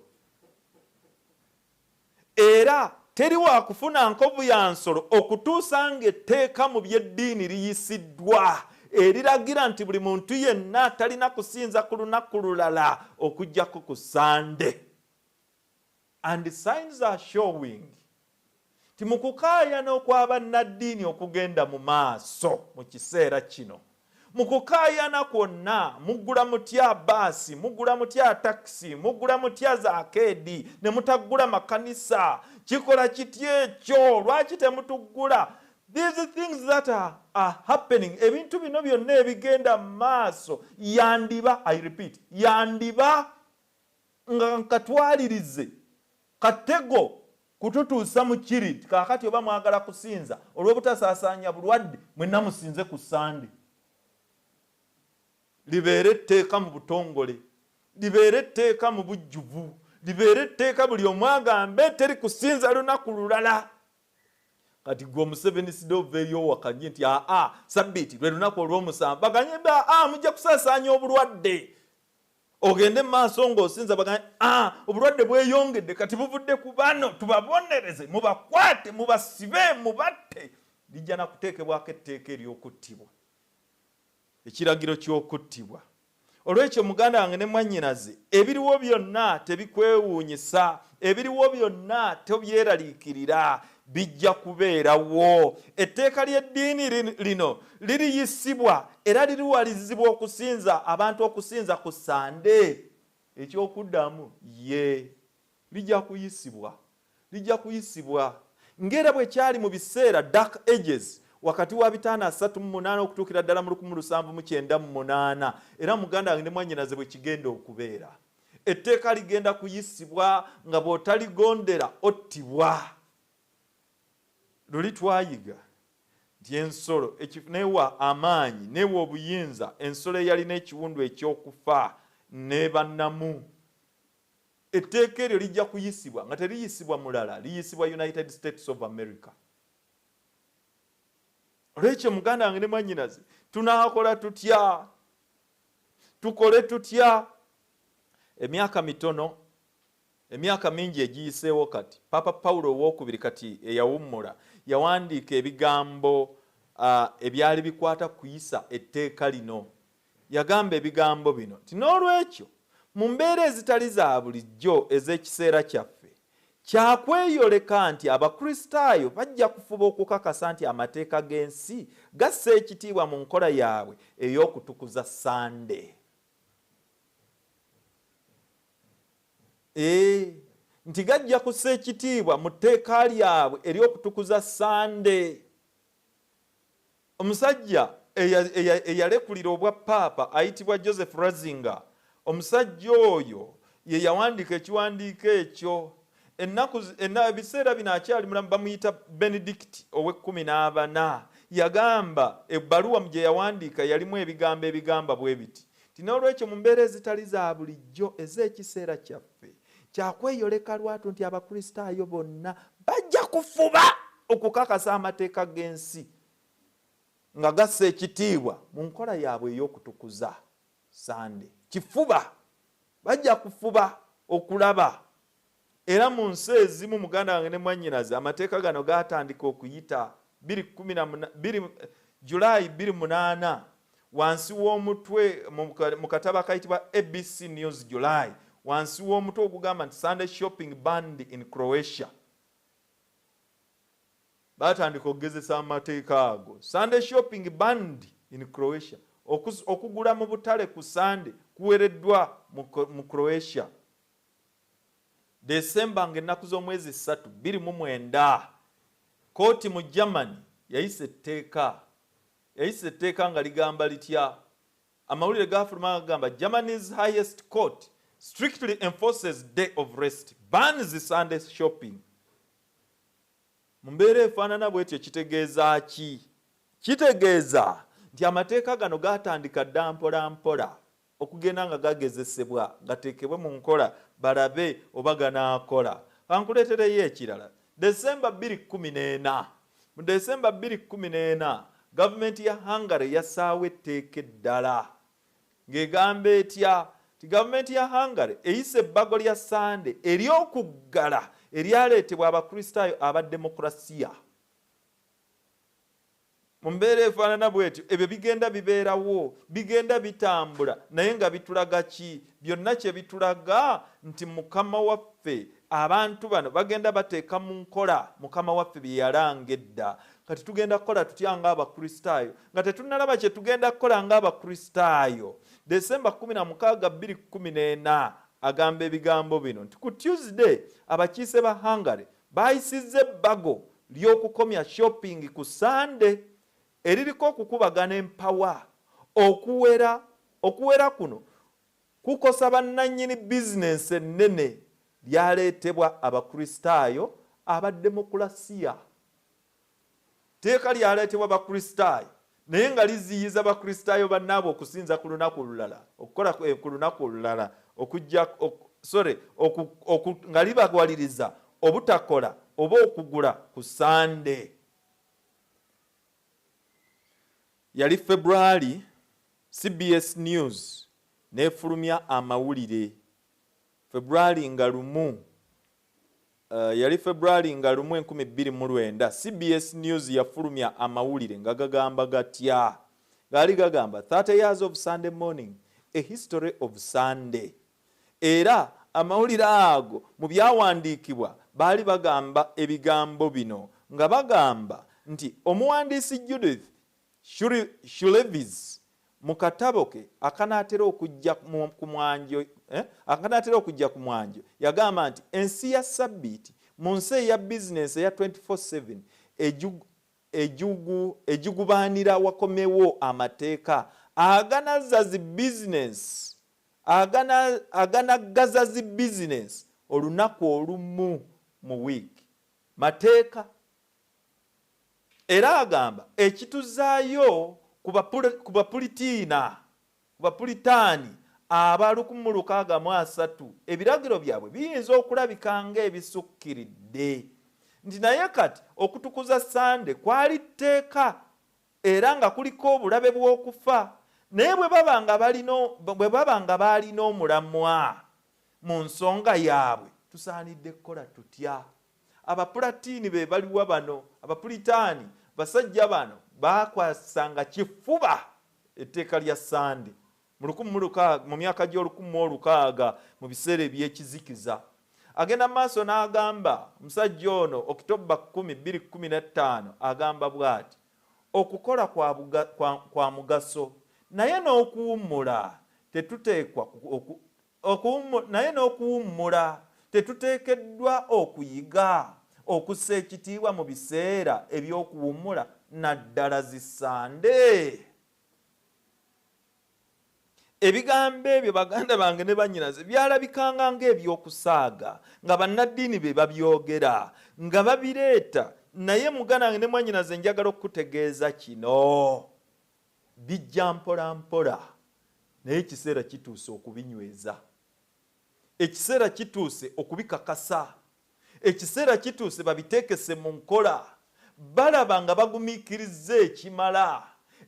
S2: Era teri wa kufuna nkovu ya nsolo okutuusa ng'etteeka mu by'eddiini liyisiddwa eriragira nti buli muntu yenna talina kusinza ku lunaku lulala okuggyako ku Sunday. And signs are showing ti mu kukaayana okw'abannaddiini okugenda mu maaso mu kiseera kino, mu kukaayana kwonna, mugula mutya baasi, mugula mutya takisi, mugula mutya zaakeedi, ne mutaggula makanisa. Kikola kitya ekyo? Lwaki temutugula? These things that are happening, ebintu bino byonna ebigenda mu maaso, yandiba, I repeat, yandiba nga nkatwalirize katego kututuusa mu kiri, kaakati oba mwagala kusinza olw'obutasaasaanya bulwadde, mwenna musinze ku Sunday. Libeere etteeka mu butongole, libeere etteeka mu bujjuvu, libeere etteeka buli omu agambe teri kusinza lunaku lulala. Kati gwe Museveni sida oveeyo wakanye nti Sabbiiti lwe lunaku olw'omusanvu, baganye mujja kusaasaanya obulwadde. Ogende mu maaso ng'osinza baganye obulwadde bweyongedde, kati buvudde ku bano, tubabonereze, mubakwate, mubasibe, mubatte. Lijja na kuteekebwako etteeka ery'okuttibwa, ekiragiro ky'okuttibwa. Olwekyo muganda wange ne mwannyinaze, ebiriwo byonna tebikwewuunyisa, ebiriwo byonna tobyeraliikirira, bijja kubeerawo. Etteeka ly'eddiini lino liriyisibwa era liriwalizibwa okusinza abantu okusinza ku Sunday. Ekyokuddamu lijja kuyisibwa, lijja kuyisibwa ng'era bwe kyali mu biseera dark ages wakati wa 538 okutuukira ddala mu 1798. Era muganda wange ne mwannyinaze bwe kigenda okubeera, etteeka ligenda kuyisibwa nga bw'otaligondera ottibwa. Luli twayiga nti ensolo newa amaanyi newa obuyinza ensolo eyalina ekiwundu ekyokufa ne bannamu. Etteeka eryo lijja kuyisibwa nga teriyisibwa mulala, liyisibwa United States of America. Olwekyo muganda wange ne mwannyinaze, tunaakola tutya? Tukole tutya? Emyaka mitono, emyaka mingi egiyiseewo kati, Papa Paulo owookubiri kati eyawummula yawandiika ebigambo ebyali bikwata kuyisa etteeka lino. Yagamba ebigambo bino ti n'olwekyo mu mbeera ezitali za bulijjo ez'ekiseera kyaffe kyakweyoleka nti abakristaayo bajja kufuba okukakasa nti amateeka g'ensi gassa ekitiibwa mu nkola yaabwe ey'okutukuza Sande. Nti gajja kussa ekitiibwa mu tteeka lyabwe ery'okutukuza Sande. Omusajja eyalekulira obwa paapa ayitibwa Joseph Ratzinger, omusajja oyo ye yawandiika ekiwandiiko ekyo. Ebiseera bino akyali mulamu, bamuyita Benedict ow'e-14. Yagamba ebbaluwa gye yawandiika yalimu ebigambo ebigamba bwe biti ti n'olwekyo mu mbeera ezitali za bulijjo ez'ekiseera kyaffe kyakweyoleka lwatu nti abakristaayo bonna bajja kufuba okukakasa amateeka g'ensi nga gassa ekitiibwa mu nkola yaabwe ey'okutukuza Sande. Kifuba, bajja kufuba okulaba. Era mu nsi ezimu, muganda wange ne mwannyinaze, amateeka gano gaatandika okuyita Julayi 28 wansi w'omutwe mu kataba kayitibwa ABC News July, wansi w'omutwe ogugamba nti Sunday shopping banned in Croatia. Baatandika okugezesa amateeka ago. Sunday shopping banned in Croatia. Okugula mu butale ku Sunday kuwereddwa mu Croatia. Desemba ng'ennaku z'omwezi 3, 2009, kooti mu Germany yayise etteeka nga ligamba litya, amawulire gafuluma gagamba Germany's highest court strictly enforces day of rest, bans Sunday shopping. Mu mbeera efaanana bw'etyo kitegeeza ki? Kitegeeza nti amateeka gano gaatandika dda mpola mpola okugenda nga gagezesebwa gateekebwe mu nkola balabe oba ganaakola. Kankuleetereyo ekirala. Desemba 2014, mu Desemba 2014 gavumenti ya Hungary yassaawo etteeka eddala ng'egamba etya ti gavumenti ya Hungary eyise ebbago lya Sande ery'okuggala eryaleetebwa abakristaayo aba demokrasiya. Mu mbeera efaanana bw'etyo ebyo bigenda bibeerawo, bigenda bitambula, naye nga bitulaga ki? Byonna kye bitulaga nti Mukama waffe, abantu bano bagenda bateeka mu nkola Mukama waffe bye yalanga edda. Kati tugenda kukola tutya ng'abakristaayo nga tetunnalaba kye tugenda kukola ng'abakristaayo. Desemba 16, 2014 agamba ebigambo bino nti ku Tuesday abakiise ba Hungary bayisizza ebbago ly'okukomya shopping ku Sunday eririko okukubagana empawa. Okuwera kuno kukosa bannannyini bizinensi ennene lyaleetebwa abakristaayo aba demokrasiya. Teeka lyaleetebwa abakristaayo naye nga liziyiza abakristaayo bannaabwe okusinza ku lunaku olulala, okukola ku lunaku olulala, nga libagwaliriza obutakola oba okugula ku Sunday. Yali February, CBS News nefulumya amawulire. February nga lumu, yali February nga lumu 2009, CBS News yafulumya amawulire nga gagamba gatya. Gaali gagamba 30 years of Sunday morning, a history of Sunday. Era amawulire ago mu byawandiikibwa baali bagamba ebigambo bino nga bagamba nti omuwandiisi Judith Shulevis mu katabo ke akanaatera okujja ku mwanjo yagamba nti ensi ya Sabbiiti mu nsi eya bizinensi eya 24/7 ejugubaanira wakomewo amateeka aganazza zi bizinensi aganaggaza zi bizinensi olunaku olumu mu wiiki mateeka. Era agamba ekituzaayo ku bapulitaani aba 1603 ebiragiro byabwe biyinza okulabika ng'ebisukkiridde nti naye kati okutukuza Sande kwali tteeka era nga kuliko obulabe bw'okufa, naye bwe baba nga baalina omulamwa mu nsonga yaabwe tusaanidde kukola tutya? Abapulatiini be baliwa bano, abapulitaani basajja bano bakwasanga kifuba etteeka lya Sande mu myaka gy'olukumi mu biseera ebyekizikiza. Agenda maaso n'agamba omusajja ono Oktoba 10, 2015 agamba bw'ati: okukola kwa mugaso naye n'okuwummula tetuteekeddwa okuyiga okussa ekitiibwa mu biseera eby'okuwummula naddala zisande. Ebigambo ebyo baganda bange ne bannyinaze byalabikanga ng'ebyokusaaga nga bannaddiini be babyogera nga babireeta, naye muganda wange ne mwannyinaze njagala okutegeeza kino bijja mpola mpola, naye ekiseera kituuse okubinyweza, ekiseera kituuse okubikakasa, ekiseera kituuse babiteekese mu nkola, balaba nga bagumiikiriza ekimala.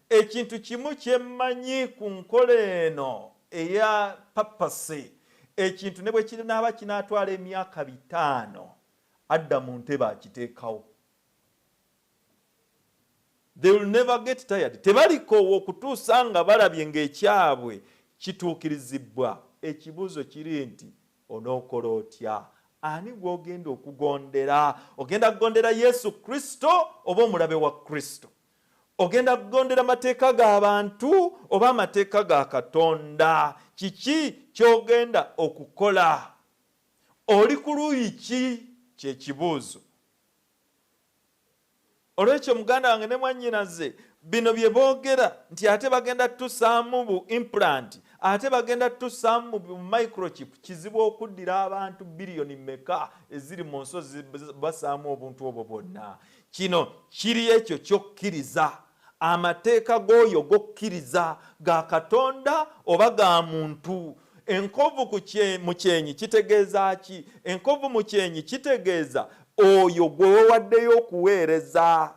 S2: Ekintu kimu kyemmanyi ku nkola eno eya papasi, ekintu ne bwe kinaaba kinaatwala emyaka 5 adda mu ntebe akiteekawo. They will never get tired. Tebalikoowa okutuusa nga balabye ng'ekyabwe kituukirizibwa. Ekibuuzo kiri nti onookola otya? Ani gw'ogenda okugondera? Ogenda kugondera Yesu Kristo oba omulabe wa Kristo? Ogenda kugondera mateeka g'abantu oba amateeka ga Katonda? Kiki ky'ogenda okukola? Oli ku luuyi ki? Kye kibuuzo. Olwekyo muganda wange ne mwannyinaze bino bye boogera nti ate bagenda tussaamu bu implant, ate bagenda tussaamu bu microchip, kizibu okuddira abantu biliyoni meka eziri mu nsozi basaamu obuntu obwo bwonna. Kino kiri ekyo ky'okkiriza, amateeka g'oyo g'okkiriza ga Katonda oba ga muntu. Enkovu mu kyenyi kitegeeza ki? Enkovu mu kyenyi kitegeeza oyo gwe wawaddeyo okuweereza,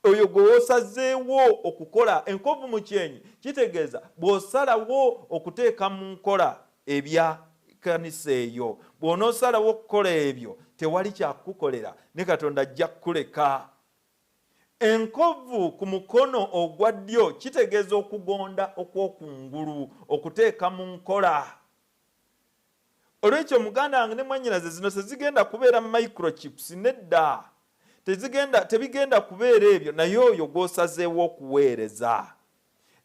S2: oyo gwe wosazeewo okukola. Enkovu mu kyenyi kitegeeza bw'osalawo okuteeka mu nkola ebya kanisa eyo, bw'onoosalawo okukola ebyo tewali kyakukolera, ne Katonda ajja kukuleka. Enkovu ku mukono ogwa ddyo kitegeeza okugonda okw'okungulu, okuteeka mu nkola. Olwekyo muganda wange ne mwannyinaze zino tezigenda kubeera microchips nedda, tebigenda kubeera ebyo, naye oyo gw'osazeewo okuweereza.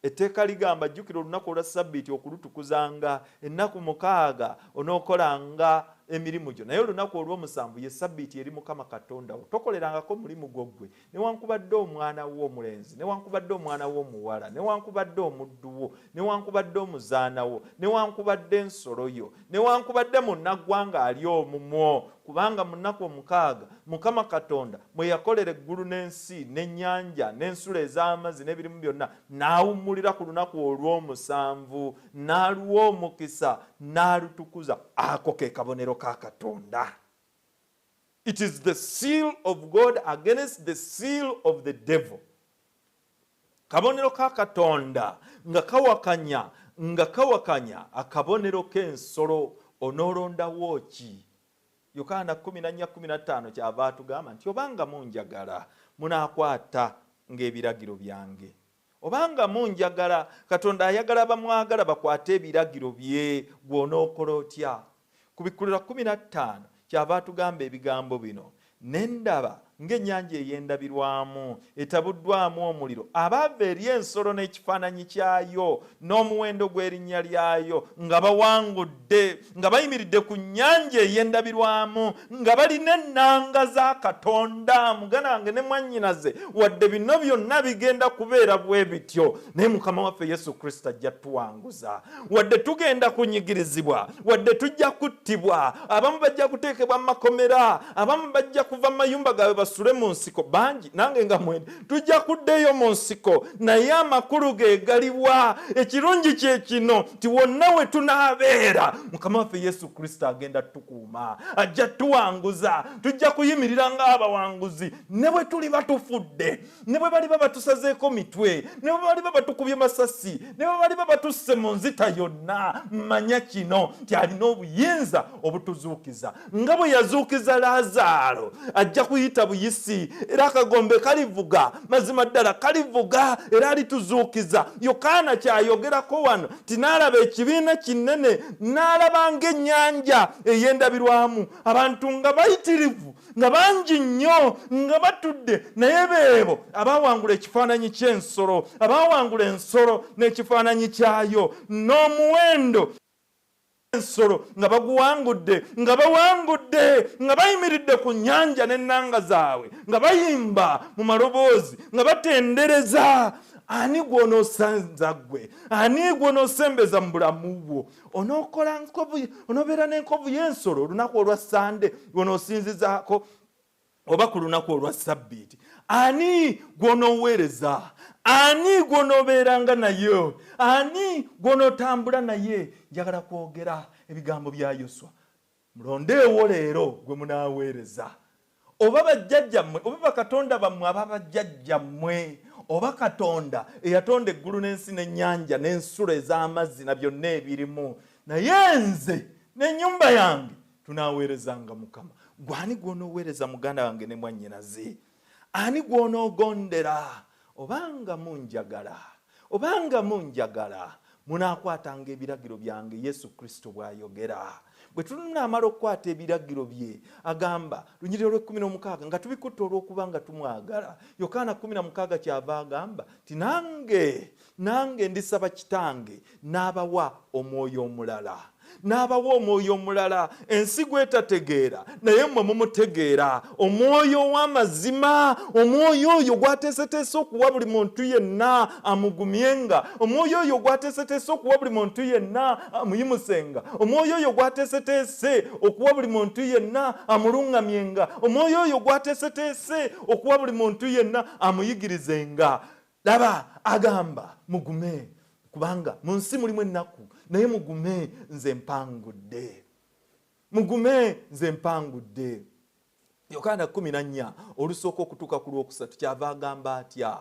S2: Etteeka ligamba jjukira olunaku olwa Ssabbiiti okulutukuzanga, ennaku 6 onookolanga emirimu gyo, naye olunaku olw'omusanvu ye Ssabbiiti eri Mukama Katonda wo. Tokolerangako mulimu gwoggwe, newankubadde omwana wo omulenzi, newankubadde omwana wo omuwala, newankubadde omuddu wo, newankubadde omuzaana wo, newankubadde ensolo yo, newankubadde munnaggwanga ali omumwo. Kubanga mu nnaku 6 Mukama Katonda mwe yakolera eggulu n'ensi n'ennyanja n'ensula ez'amazzi n'ebirimu byonna, n'awummulira ku lunaku olw'omusanvu, n'aluwa omukisa, n'alutukuza. Ako ke kabonero ka Katonda. It is the seal of God against the seal of the devil. Kabonero ka Katonda nga kawakanya akabonero k'ensolo. Onoolondawo ki? Yokaana 10:15 kyava atugamba nti obanga munjagala munaakwata ng'ebiragiro byange. Obanga munjagala, Katonda ayagala bamwagala bakwate ebiragiro bye. Gw'onookola otya? Ku Bikkulirwa 15 kyava atugamba ebigambo bino: nendaba ng'ennyanja ey'endabirwamu etabuddwamu omuliro, abaava eri ensolo n'ekifaananyi kyayo n'omuwendo gw'erinnya lyayo, nga bawangudde, nga bayimiridde ku nnyanja ey'endabirwamu, nga balina ennanga za Katonda. Muganda wange ne mwannyinaze, wadde bino byonna bigenda kubeera bwe bityo, naye Mukama waffe Yesu Kristo ajja tuwanguza. Wadde tugenda kunyigirizibwa, wadde tujja kuttibwa, abamu bajja kuteekebwa mu makomera, abamu bajja kuva mu mayumba gaabwe basule mu nsiko, bangi nange nga mwene tujja kuddeyo mu nsiko, naye amakulu ge galiwa. Ekirungi kye kino nti wonna we tunaabeera Mukama waffe Yesu Kristo agenda tukuuma, ajja tuwanguza. Tujja kuyimirira ng'abawanguzi ne bwe tuliba tufudde, ne bwe baliba batusazeeko mitwe, ne bwe baliba batukubye masasi, ne bwe baliba batusse mu nzita yonna. Manya kino nti alina obuyinza obutuzuukiza. Nga bwe yazuukiza Laazaalo, ajja kuyita buyisi era akagombe kalivuga mazima ddala kalivuga era alituzuukiza. Yokaana kyayogerako wano tinaalaba ekibiina kinene n'alaba ng'ennyanja ey'endabirwamu abantu nga bayitirivu nga bangi nnyo nga batudde naye beebo abaawangula ekifaananyi ky'ensolo abaawangula ensolo n'ekifaananyi kyayo n'omuwendo ensolo nga baguwangudde nga bawangudde nga bayimiridde ku nnyanja n'ennanga zaabwe nga bayimba mu maloboozi nga batendereza. Ani gw'onoosanza ggwe? Ani gw'onoosembeza mu bulamu bwo? Onoobeera n'enkovu y'ensolo olunaku olwa Sande lw'onoosinzizaako oba ku lunaku olwa Sabbiiti. Ani gw'onooweereza? Ani gw'onoobeeranga naye? Ani gw'onootambula naye? Njagala kwogera ebigambo bya Yoswa. Mulondeewo leero gwe munaaweereza. Oba bajjajjammwe oba bakatonda bammwe aba bajjajjammwe, oba Katonda eyatonda eggulu n'ensi n'ennyanja n'ensulo ez'amazzi na byonna ebirimu, naye nze n'ennyumba yange tunaaweerezanga Mukama. Gwani gw'onooweereza muganda wange ne mwannyinaze? Ani gw'onoogondera? Obanga munjagala munaakwatanga ebiragiro byange, Yesu Kristo bw'ayogera. Bwe tunaamala okukwata ebiragiro bye, agamba lunyiriro lwe 16 nga tubikutte olw'okuba nga tumwagala. Yokaana 16 kyava agamba ti nange ndisaba Kitange n'abawa omwoyo omulala. N'abawa omwoyo omulala ensi gwetategeera naye mmwe mumutegeera, omwoyo ow'amazima, omwoyo oyo gwateeseteese okuwa buli muntu yenna amugumyenga, omwoyo oyo gwateeseteese okuwa buli muntu yenna amuyimusenga, omwoyo oyo gwateeseteese okuwa buli muntu yenna amuluŋŋamyenga, omwoyo oyo gwateeseteese okuwa buli muntu yenna amuyigirizenga. Laba agamba mugume kubanga mu nsi mulimu ennaku, naye mugume nze mpangudde. Mugume nze mpangudde. Yokaana 14 olusooka okutuuka ku lwokusatu kyava agamba atya?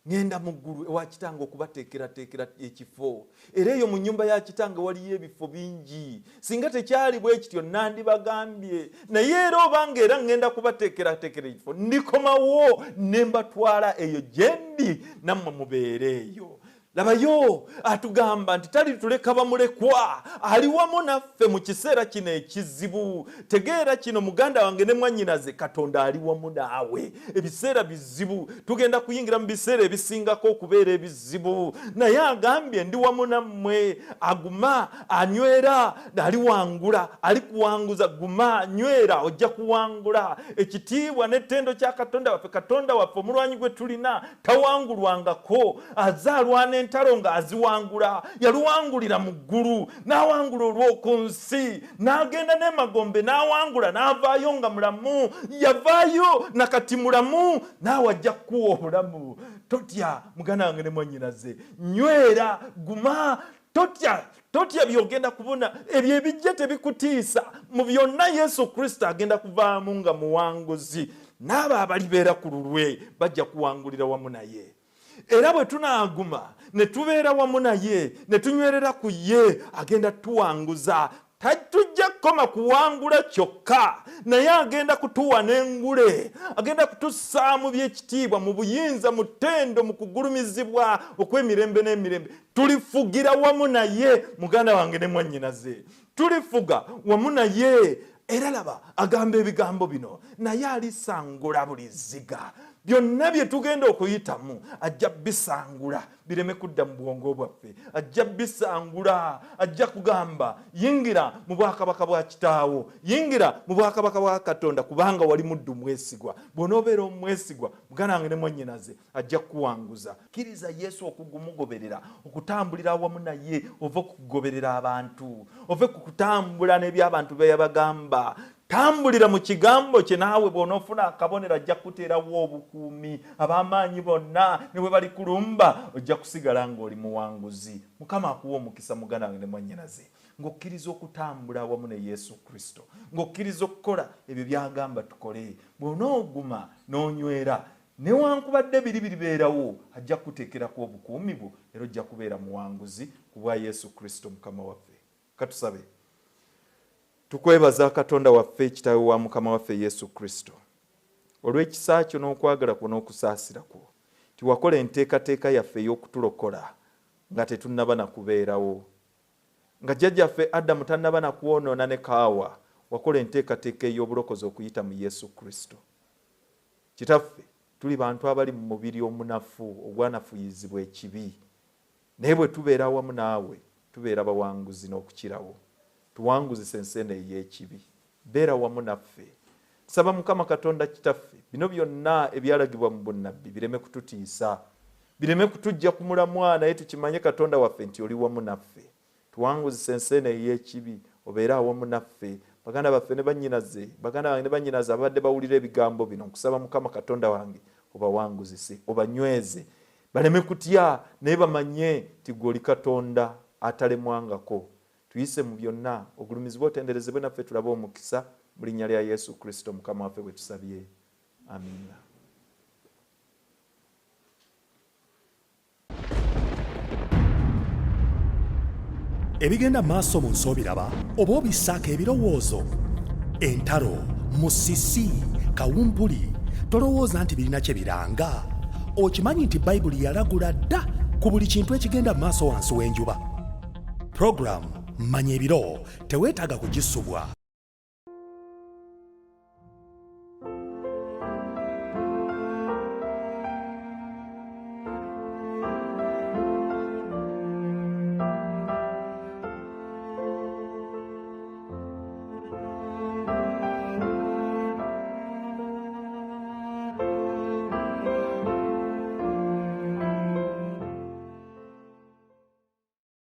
S2: Ngenda mu ggulu ewa Kitange okubateekerateekera ekifo. Era eyo mu nnyumba ya Kitange waliyo ebifo bingi. Singa tekyali bwe kityo nandibagambye. Naye era obanga era ngenda kubateekerateekera ekifo, ndikomawo ne mbatwala eyo gye ndi nammwe mubeere eyo. Labayo atugamba nti talituleka bamulekwa, ali wamu naffe mu kiseera kino ekizibu. Tegeera kino muganda wange ne mwannyinaze, Katonda ali wamu naawe. Ebiseera bizibu, tugenda kuyingira mu biseera ebisingako okubeera ebizibu, naye agambye ndi wamu nammwe. Aguma anywera aliwangula, alikuwanguza. Guma nywera ojja kuwangula. Ekitiibwa n'ettendo kya Katonda waffe omulwanyi gwe tulina tawangulwangako. Azaalwa entalo nga aziwangula, yaluwangulira mu ggulu, n'awangula olw'oku nsi, n'agenda n'emagombe n'awangula, n'avaayo nga mulamu, yavaayo nakati mulamu, naawe ajja kukuwa obulamu. Totya muganda wange ne mwannyinaze, nywera, guma, totya byogenda kubona. Ebyo ebijja tebikutiisa. Mu byonna Yesu Kristo agenda kuvaamu nga muwanguzi, n'abo abalibeera ku lulwe bajja kuwangulira wamu naye. Era bwe tunaaguma ne tubeera wamu naye ne tunywerera ku ye, agenda tuwanguza. Tajja kukoma kuwangula kyokka, naye agenda kutuwa n'engule, agenda kutussaamu by'ekitiibwa, mu buyinza, mu ttendo, mu kugulumizibwa okw'emirembe n'emirembe. Tulifugira wamu naye muganda wange ne mwannyinaze, tulifuga wamu naye. Era laba agamba ebigambo bino, naye alisangula buli zziga. Byonna bye tugenda okuyitamu ajja bisangula bireme kudda mu bwongo bwaffe. Ajja bisangula, ajja kugamba yingira mu bwakabaka bwa kitaawo, yingira mu bwakabaka bwa Katonda, kubanga wali muddu mwesigwa. Bw'onoobeera omwesigwa muganda wange ne mwannyinaze, ajja kuwanguza. Kkiriza Yesu okugumugoberera, okutambulira awamu naye, ova okugoberera abantu, ova kutambula n'eby'abantu bye yabagamba. Tambulira mu kigambo kye, naawe bw'onoofuna akabonero ajja kuteerawo obukuumi. Ab'amaanyi bonna ne bwe bali kulumba ojja kusigala ng'oli muwanguzi. Mukama akuwa omukisa muganda wange ne mwannyinaze, ng'okkiriza okutambula awamu ne Yesu Kristo, ng'okkiriza okukola ebyo by'agamba tukole. Bw'onooguma n'onywera, newankubadde biri biribeerawo, ajja kuteekerako obukuumi bwo, era ojja kubeera muwanguzi ku bwa Yesu Kristo Mukama waffe. Katusabe. Tukwebaza Katonda waffe, Kitaawe wa Mukama waffe Yesu Kristo. olw'ekisa kyo n'okwagala kwo n'okusaasira kwo tiwakola enteekateeka yaffe ey'okutulokola nga tetunnaba na kubeerawo. Nga jjajjaffe Adamu tannaba na kwonoona ne Kaawa, wakola enteekateeka ey'obulokozi okuyita mu Yesu Kristo. Kitaffe, tuli bantu abali mu mubiri omunafu ogwanafuyizibwa ekibi, naye bwe tubeera awamu naawe tubeera bawanguzi n'okukirawo. Tuwanguzise ensene ey'ekibi, beera wamu naffe. Saba Mukama Katonda Kitaffe, bino byonna ebyalagibwa mu bunnabbi bireme kututiisa, bireme kutujja ku mulamwa, naye tukimanye Katonda waffe nti oli wamu naffe. Tuwanguzise ensene ey'ekibi, obeera awamu naffe. Baganda baffe ne bannyinaze, baganda bange ne bannyinaze abadde bawulira ebigambo bino, nkusaba Mukama Katonda wange obawanguzise, obanyweze, baleme kutya naye bamanye nti ggwe oli Katonda atalemwangako. Tuyise mu byonna, ogulumizibwe otenderezebwe naffe tulabe omukisa mu linnya lya Yesu Kristo Mukama waffe bwe tusabye. Amiina.
S1: Ebigenda maaso mu nsoobiraba oba obissaako ebirowoozo, entalo, musisi, kawumpuli, tolowooza nti birina kye biranga. Okimanyi nti Bayibuli yalagula dda ku buli kintu ekigenda maaso wansi w'enjuba. Program Manya ebiro teweetaaga kugisubwa.